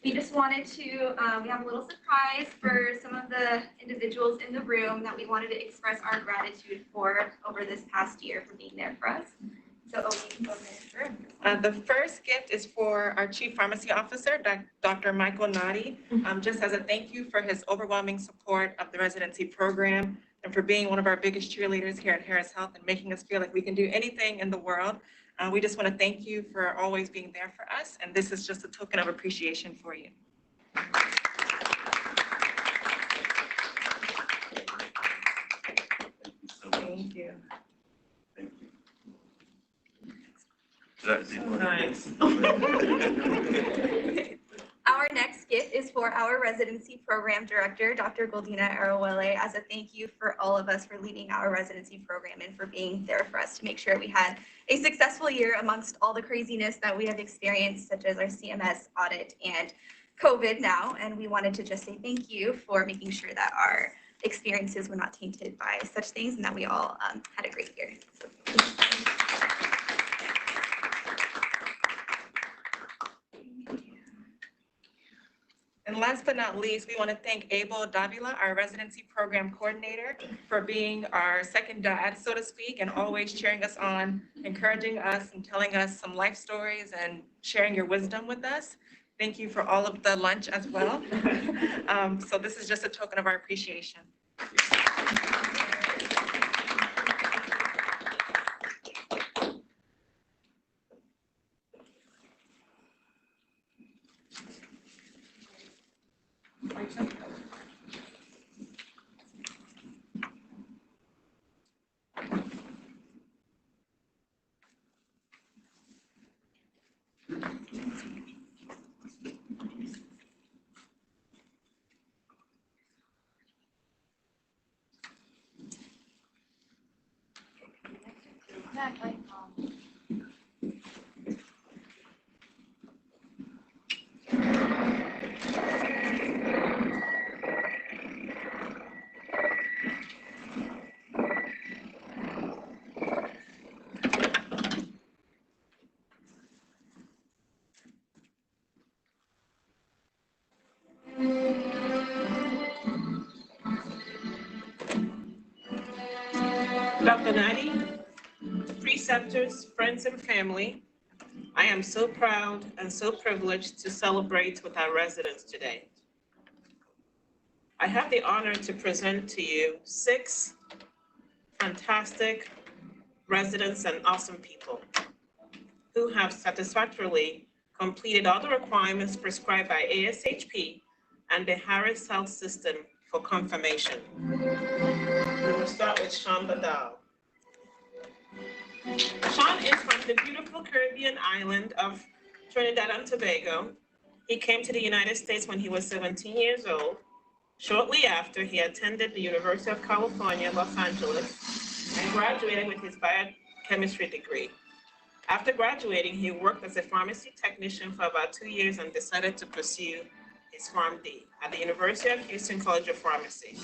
We just wanted to, we have a little surprise for some of the individuals in the room that we wanted to express our gratitude for over this past year for being there for us. So, you can go ahead. The first gift is for our Chief Pharmacy Officer, Dr. Michael Nadi, just as a thank you for his overwhelming support of the residency program and for being one of our biggest cheerleaders here at Harris Health and making us feel like we can do anything in the world. We just want to thank you for always being there for us, and this is just a token of appreciation for you. Thank you. Nice. Our next gift is for our residency program director, Dr. Goldina Arowele, as a thank you for all of us for leading our residency program and for being there for us to make sure we had a successful year amongst all the craziness that we have experienced, such as our CMS audit and COVID now. And we wanted to just say thank you for making sure that our experiences were not tainted by such things and that we all had a great year. So, and last but not least, we want to thank Abel Davila, our residency program coordinator, for being our second dad, so to speak, and always cheering us on, encouraging us and telling us some life stories and sharing your wisdom with us. Thank you for all of the lunch as well. So this is just a token of our appreciation. Dr. Nadi, preceptors, friends, and family, I am so proud and so privileged to celebrate with our residents today. I have the honor to present to you 6 fantastic residents and awesome people who have satisfactorily completed all the requirements prescribed by ASHP and the Harris Health System for confirmation. We will start with Sean Badal. Sean is from the beautiful Caribbean island of Trinidad and Tobago. He came to the United States when he was 17 years old. Shortly after, he attended the University of California, Los Angeles, and graduated with his biochemistry degree. After graduating, he worked as a pharmacy technician for about 2 years and decided to pursue his PharmD at the University of Houston College of Pharmacy.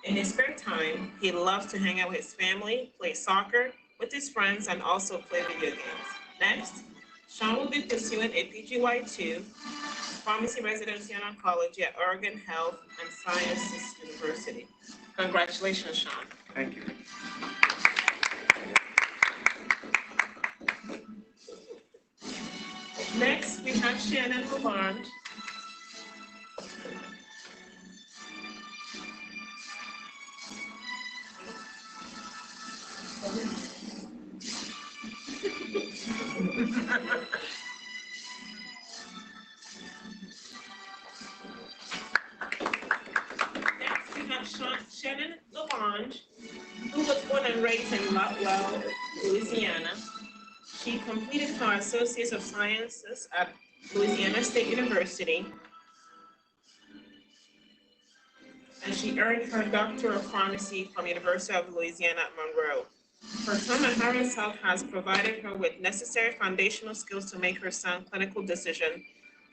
In his spare time, he loves to hang out with his family, play soccer with his friends, and also play video games. Next, Sean will be pursuing a PGY2 pharmacy residency in oncology at Oregon Health and Sciences University. Congratulations, Sean. Thank you. Next, we have Shannon Lavande. Next, we have Shannon Lavande, who was born and raised in Lutwell, Louisiana. She completed her Associate of Sciences at Louisiana State University, and she earned her Doctor of Pharmacy from University of Louisiana at Monroe. Her time at Harris Health has provided her with necessary foundational skills to make her sound clinical decision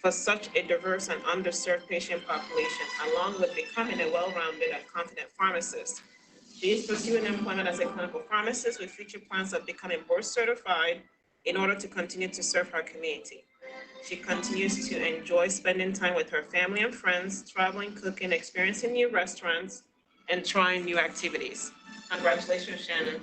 for such a diverse and underserved patient population, along with becoming a well-rounded and confident pharmacist. She is pursuing employment as a clinical pharmacist with future plans of becoming board certified in order to continue to serve her community. She continues to enjoy spending time with her family and friends, traveling, cooking, experiencing new restaurants, and trying new activities. Congratulations, Shannon.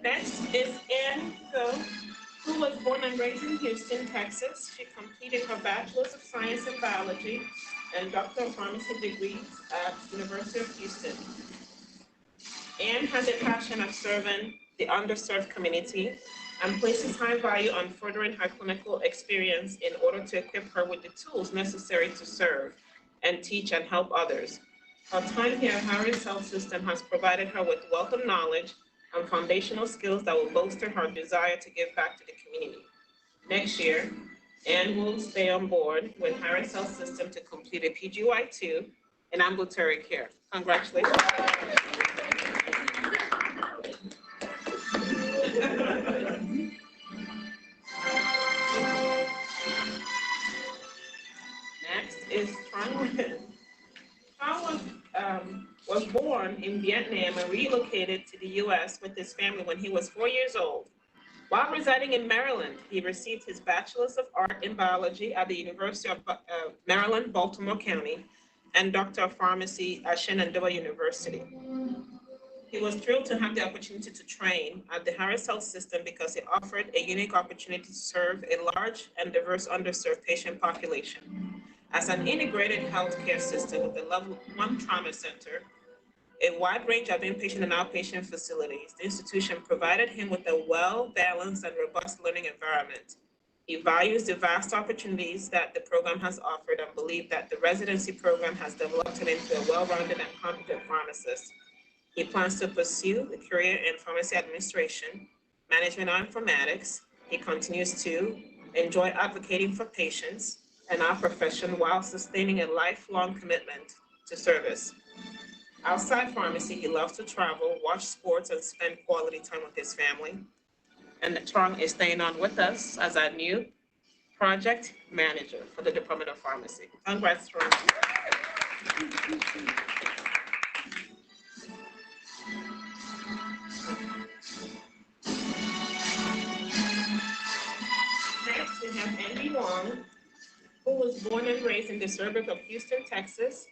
Next is Ann Hill, who was born and raised in Houston, Texas. She completed her Bachelor's of Science in Biology and Doctor of Pharmacy degrees at University of Houston. Ann has a passion of serving the underserved community and places high value on furthering her clinical experience in order to equip her with the tools necessary to serve and teach and help others. Her time here at Harris Health System has provided her with wealth of knowledge and foundational skills that will bolster her desire to give back to the community. Next year, Ann will stay on board with Harris Health System to complete a PGY2 in ambulatory care. Congratulations. Next is Trung Nguyen. Trung was born in Vietnam and relocated to the U.S. with his family when he was 4 years old. While residing in Maryland, he received his Bachelor's of Art in Biology at the University of Maryland, Baltimore County, and Doctor of Pharmacy at Shenandoah University. He was thrilled to have the opportunity to train at the Harris Health System because it offered a unique opportunity to serve a large and diverse underserved patient population. As an integrated healthcare system with a level 1 trauma center, a wide range of inpatient and outpatient facilities, the institution provided him with a well-balanced and robust learning environment. He values the vast opportunities that the program has offered and believes that the residency program has developed him into a well-rounded and competent pharmacist. He plans to pursue a career in pharmacy administration, management or informatics. He continues to enjoy advocating for patients and our profession while sustaining a lifelong commitment to service. Outside pharmacy, he loves to travel, watch sports, and spend quality time with his family. And Trung is staying on with us as our new project manager for the Department of Pharmacy. Congrats, Trung. Next, we have Andy Wong, who was born and raised in the suburb of Houston, Texas.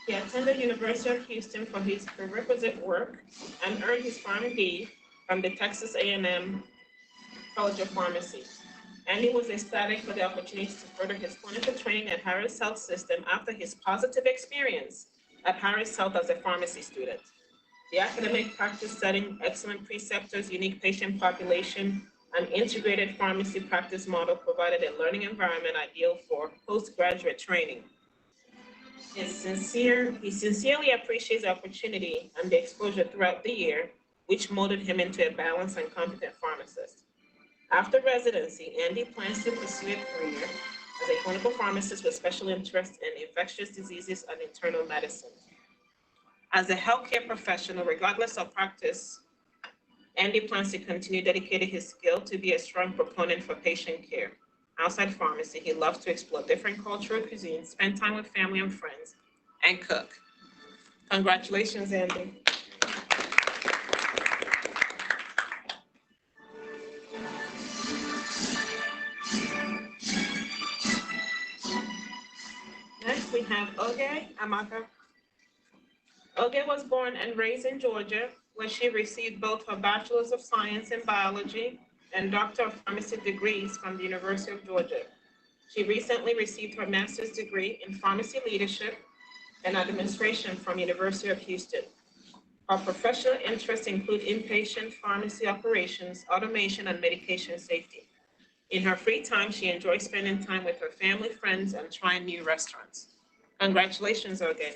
He attended University of Houston for his prerequisite work and earned his PharmD from the Texas A&M College of Pharmacy. Andy was ecstatic for the opportunity to further his clinical training at Harris Health System after his positive experience at Harris Health as a pharmacy student. The academic practice setting, excellent preceptors, unique patient population, and integrated pharmacy practice model provided a learning environment ideal for postgraduate training. He sincerely appreciates the opportunity and the exposure throughout the year, which molded him into a balanced and competent pharmacist. After residency, Andy plans to pursue a career as a clinical pharmacist with special interest in infectious diseases and internal medicine. As a healthcare professional, regardless of practice, Andy plans to continue dedicating his skill to be a strong proponent for patient care. Outside pharmacy, he loves to explore different cultural cuisines, spend time with family and friends, and cook. Congratulations, Andy. Next, we have Oge Amaka. Oge was born and raised in Georgia, where she received both her Bachelor's of Science in Biology and Doctor of Pharmacy degrees from the University of Georgia. She recently received her master's degree in pharmacy leadership and administration from University of Houston. Her professional interests include inpatient pharmacy operations, automation, and medication safety. In her free time, she enjoys spending time with her family, friends, and trying new restaurants. Congratulations, Oge.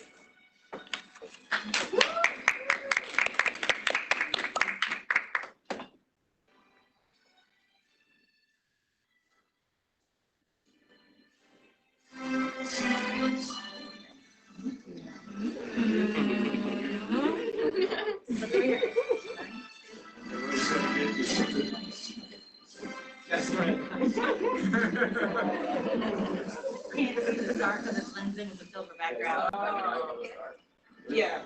That's right. Can't see the star because it blends in with the silver background. Yeah.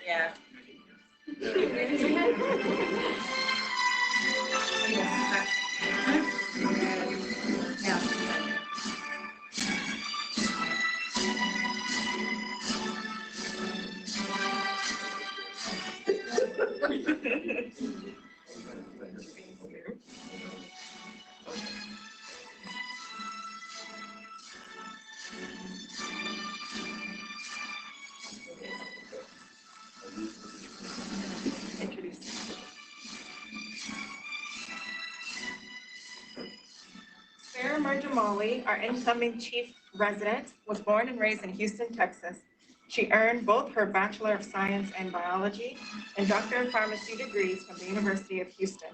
Yeah. Sarah Marjamali, our incoming chief resident, was born and raised in Houston, Texas. She earned both her Bachelor of Science in Biology and Doctor of Pharmacy degrees from the University of Houston.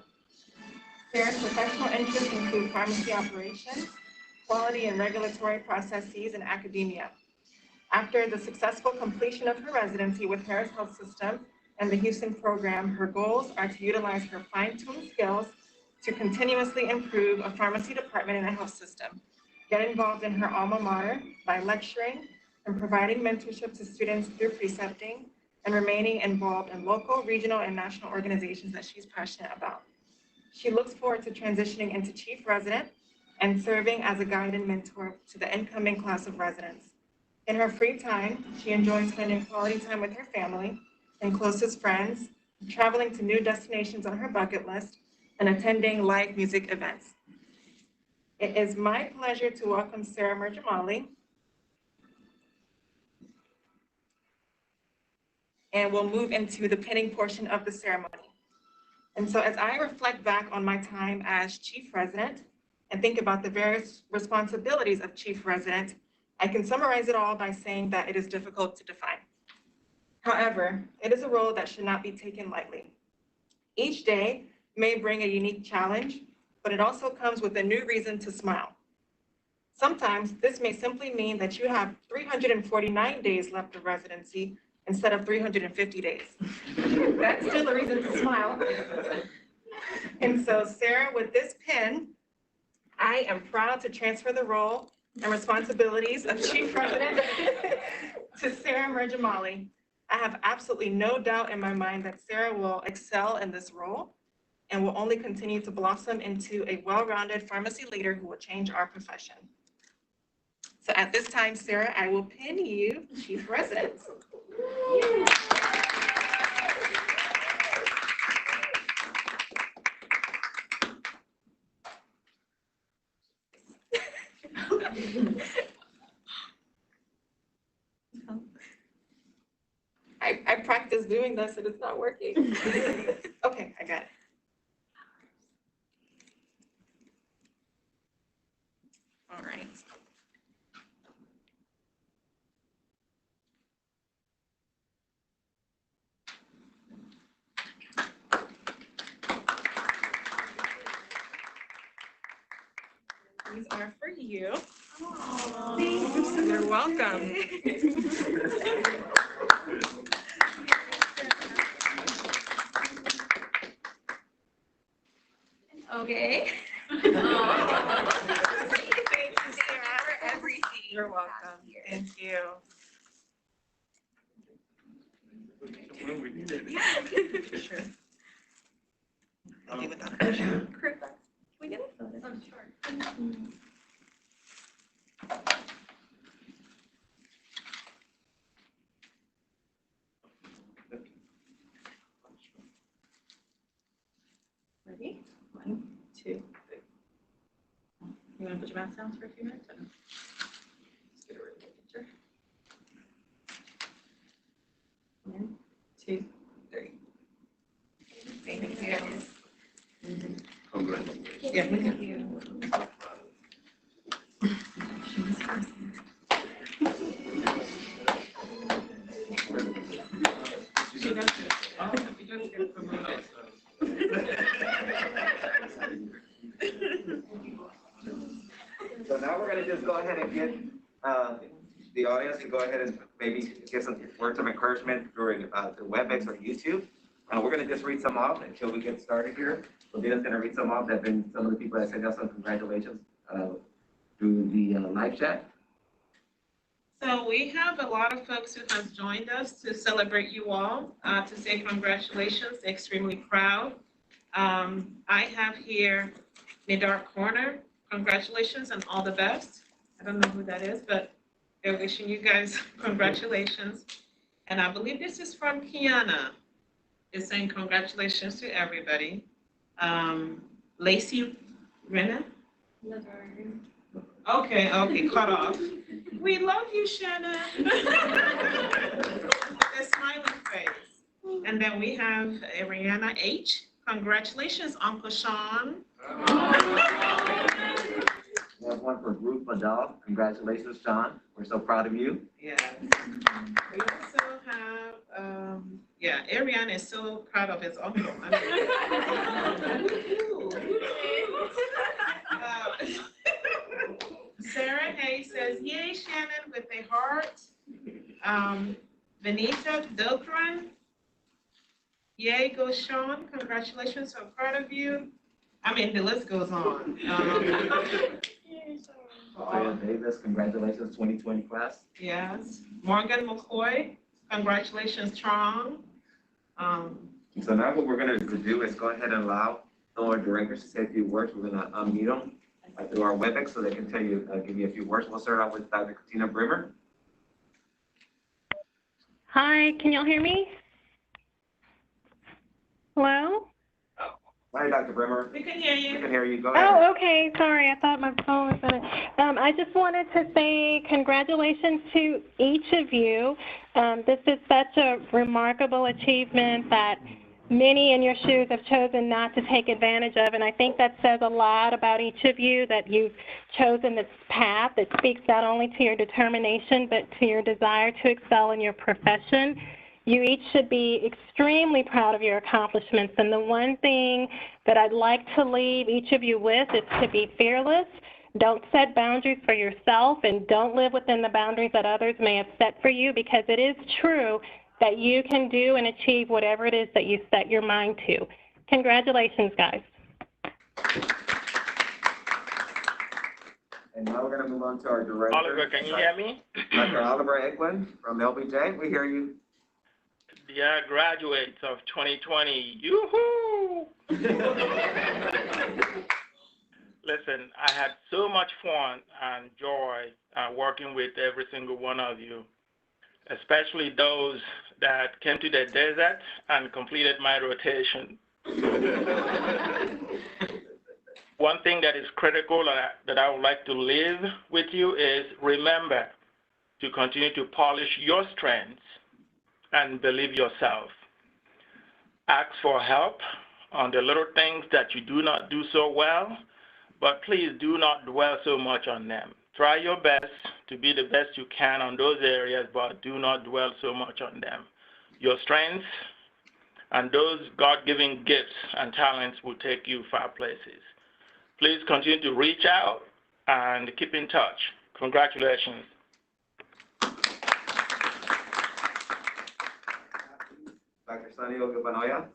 Sarah's professional interests include pharmacy operations, quality and regulatory processes, and academia. After the successful completion of her residency with Harris Health System and the Houston program, her goals are to utilize her fine-tuned skills to continuously improve a pharmacy department in a health system, get involved in her alma mater by lecturing and providing mentorship to students through precepting, and remaining involved in local, regional, and national organizations that she's passionate about. She looks forward to transitioning into chief resident and serving as a guide and mentor to the incoming class of residents. In her free time, she enjoys spending quality time with her family and closest friends, traveling to new destinations on her bucket list, and attending live music events. It is my pleasure to welcome Sarah Marjamali. And we'll move into the pinning portion of the ceremony. And so as I reflect back on my time as chief resident and think about the various responsibilities of chief resident, I can summarize it all by saying that it is difficult to define. However, it is a role that should not be taken lightly. Each day may bring a unique challenge, but it also comes with a new reason to smile. Sometimes this may simply mean that you have 349 days left of residency instead of 350 days. That's still a reason to smile. And so, Sarah, with this pin, I am proud to transfer the role and responsibilities of chief resident to Sarah Marjamali. I have absolutely no doubt in my mind that Sarah will excel in this role and will only continue to blossom into a well-rounded pharmacy leader who will change our profession. So at this time, Sarah, I will pin you Chief Resident. I practiced doing this and it's not working. Okay, I got it. All right. These are for you. You're welcome. Okay. Thank you, Sarah, For everything. You're welcome. Thank you. Sure. Okay, without a picture. Can we get a photo? Oh, sure. Ready? 1, 2, 3. You want to put your mouth down for a few minutes? Or no? Just get a really good picture. 1, 2, 3. Thank you. Yeah, we can. She does it. We just get promoted. So now we're gonna just go ahead and get the audience to go ahead and maybe give some words of encouragement during the WebEx or YouTube. And we're gonna just read some off until we get started here. Rodina's gonna read some off. That have been some of the people that sent us some congratulations through the live chat. So we have a lot of folks who have joined us to celebrate you all, to say congratulations, extremely proud. I have here Nidar Corner, congratulations and all the best. I don't know who that is, but they're wishing you guys congratulations. And I believe this is from Kiana. It's saying congratulations to everybody. Lacey Renna? Okay, cut off. We love you, Shannon. The smiling face. And then we have Ariana H. Congratulations, Uncle Sean. We have one for Ruth Madal. Congratulations, Sean. We're so proud of you. Yes. We also have, Ariana is so proud of his uncle. Sarah Hay says, yay, Shannon, with a heart. Benita Dogran, yay, go Sean. Congratulations, so proud of you. I mean, the list goes on. Freya Davis, congratulations, 2020 class. Yes. Morgan McCoy, congratulations, Trong. So now what we're gonna do is go ahead and allow some of our directors to say a few words. We're gonna unmute them through our WebEx so they can tell you, give you a few words. We'll start out with Dr. Katina Brimmer. Hi, can y'all hear me? Hello? Hi, Dr. Brimmer. We can hear you. We can hear you. Go ahead. Oh, okay. Sorry, I thought my phone was in it. I just wanted to say congratulations to each of you. This is such a remarkable achievement that many in your shoes have chosen not to take advantage of, and I think that says a lot about each of you, that you've chosen this path that speaks not only to your determination, but to your desire to excel in your profession. You each should be extremely proud of your accomplishments, and the one thing that I'd like to leave each of you with is to be fearless. Don't set boundaries for yourself, and don't live within the boundaries that others may have set for you, because it is true that you can do and achieve whatever it is that you set your mind to. Congratulations, guys. And now we're going to move on to our director. Oliver, can you hear me? Dr. Oliver Eklund from LBJ. We hear you. dear graduates of 2020, yoo-hoo! Listen, I had so much fun and joy working with every single one of you, especially those that came to the desert and completed my rotation. One thing that is critical that I would like to leave with you is remember to continue to polish your strengths and believe yourself. Ask for help on the little things that you do not do so well, but please do not dwell so much on them. Try your best to be the best you can on those areas, but do not dwell so much on them. Your strengths and those God-given gifts and talents will take you far places. Please continue to reach out and keep in touch. Congratulations. Dr. Sunny Ogabanoya.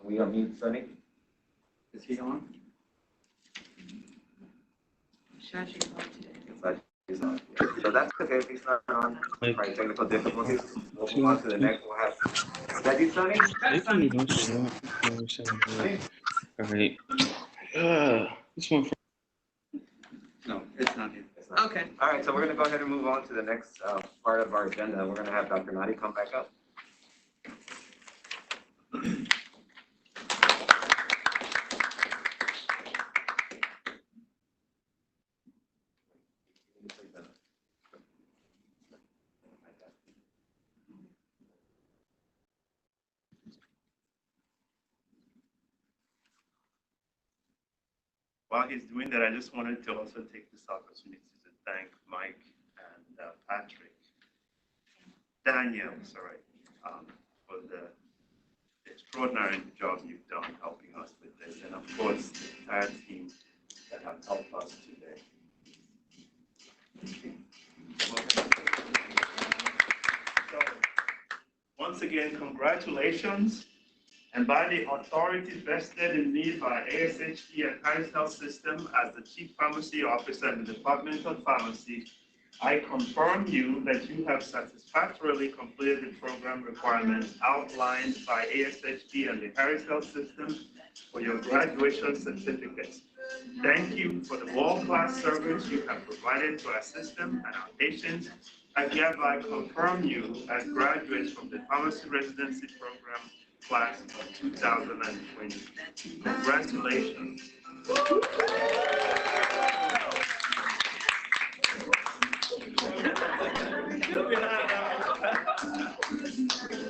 We unmute Sunny. Is he on? Shaji's on today. He's not. So that's okay if he's not on. Right, technical difficulties. We'll move on to the next. We'll have. Is that you, Sunny? All right. This one. No, it's not him. Okay. All right, so we're going to go ahead and move on to the next part of our agenda. We're going to have Dr. Nadi come back up. While he's doing that, I just wanted to also take this opportunity to thank Mike and Patrick, Daniel, for the extraordinary job you've done helping us with this, and of course, the entire team that have helped us today. So, once again, congratulations. And by the authority vested in me by ASHD and Harris Health System as the Chief Pharmacy Officer in the Department of Pharmacy, I confirm you that you have satisfactorily completed the program requirements outlined by ASHD and the Harris Health System for your graduation certificates. Thank you for the world-class service you have provided to our system and our patients. I hereby confirm you as graduates from the Pharmacy Residency Program class of 2020. Congratulations.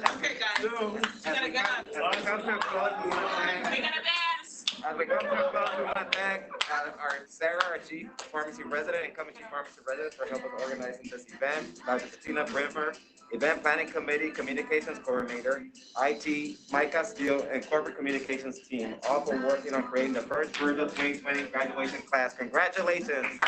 Okay, guys. We gotta go. As we come to a close, we want to thank our Sarah, our Chief Pharmacy Resident, and incoming Chief Pharmacy Resident for helping organizing this event. Dr. Katina Brimmer, Event Planning Committee, Communications Coordinator, IT, Mike Castillo, and Corporate Communications Team, all for working on creating the first virtual 2020 graduation class. Congratulations.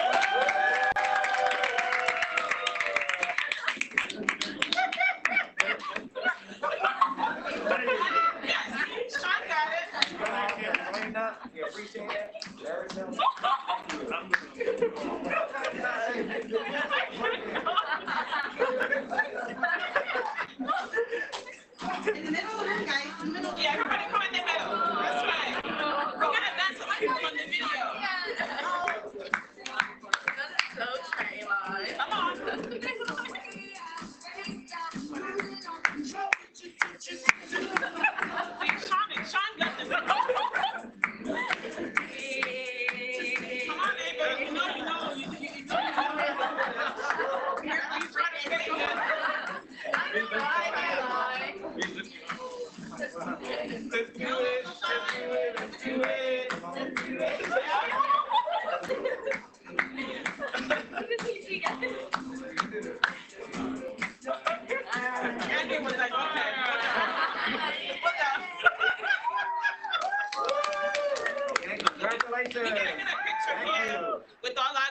You appreciate it? In the middle, guys, in the middle. Yeah, everybody come in the middle. That's right. We're gonna dance like on the video. So trademark. Come on. Sean got this. Come on, neighbor. You know. He's trying to get you. Let's do it. Andy was like, okay. Congratulations. With all our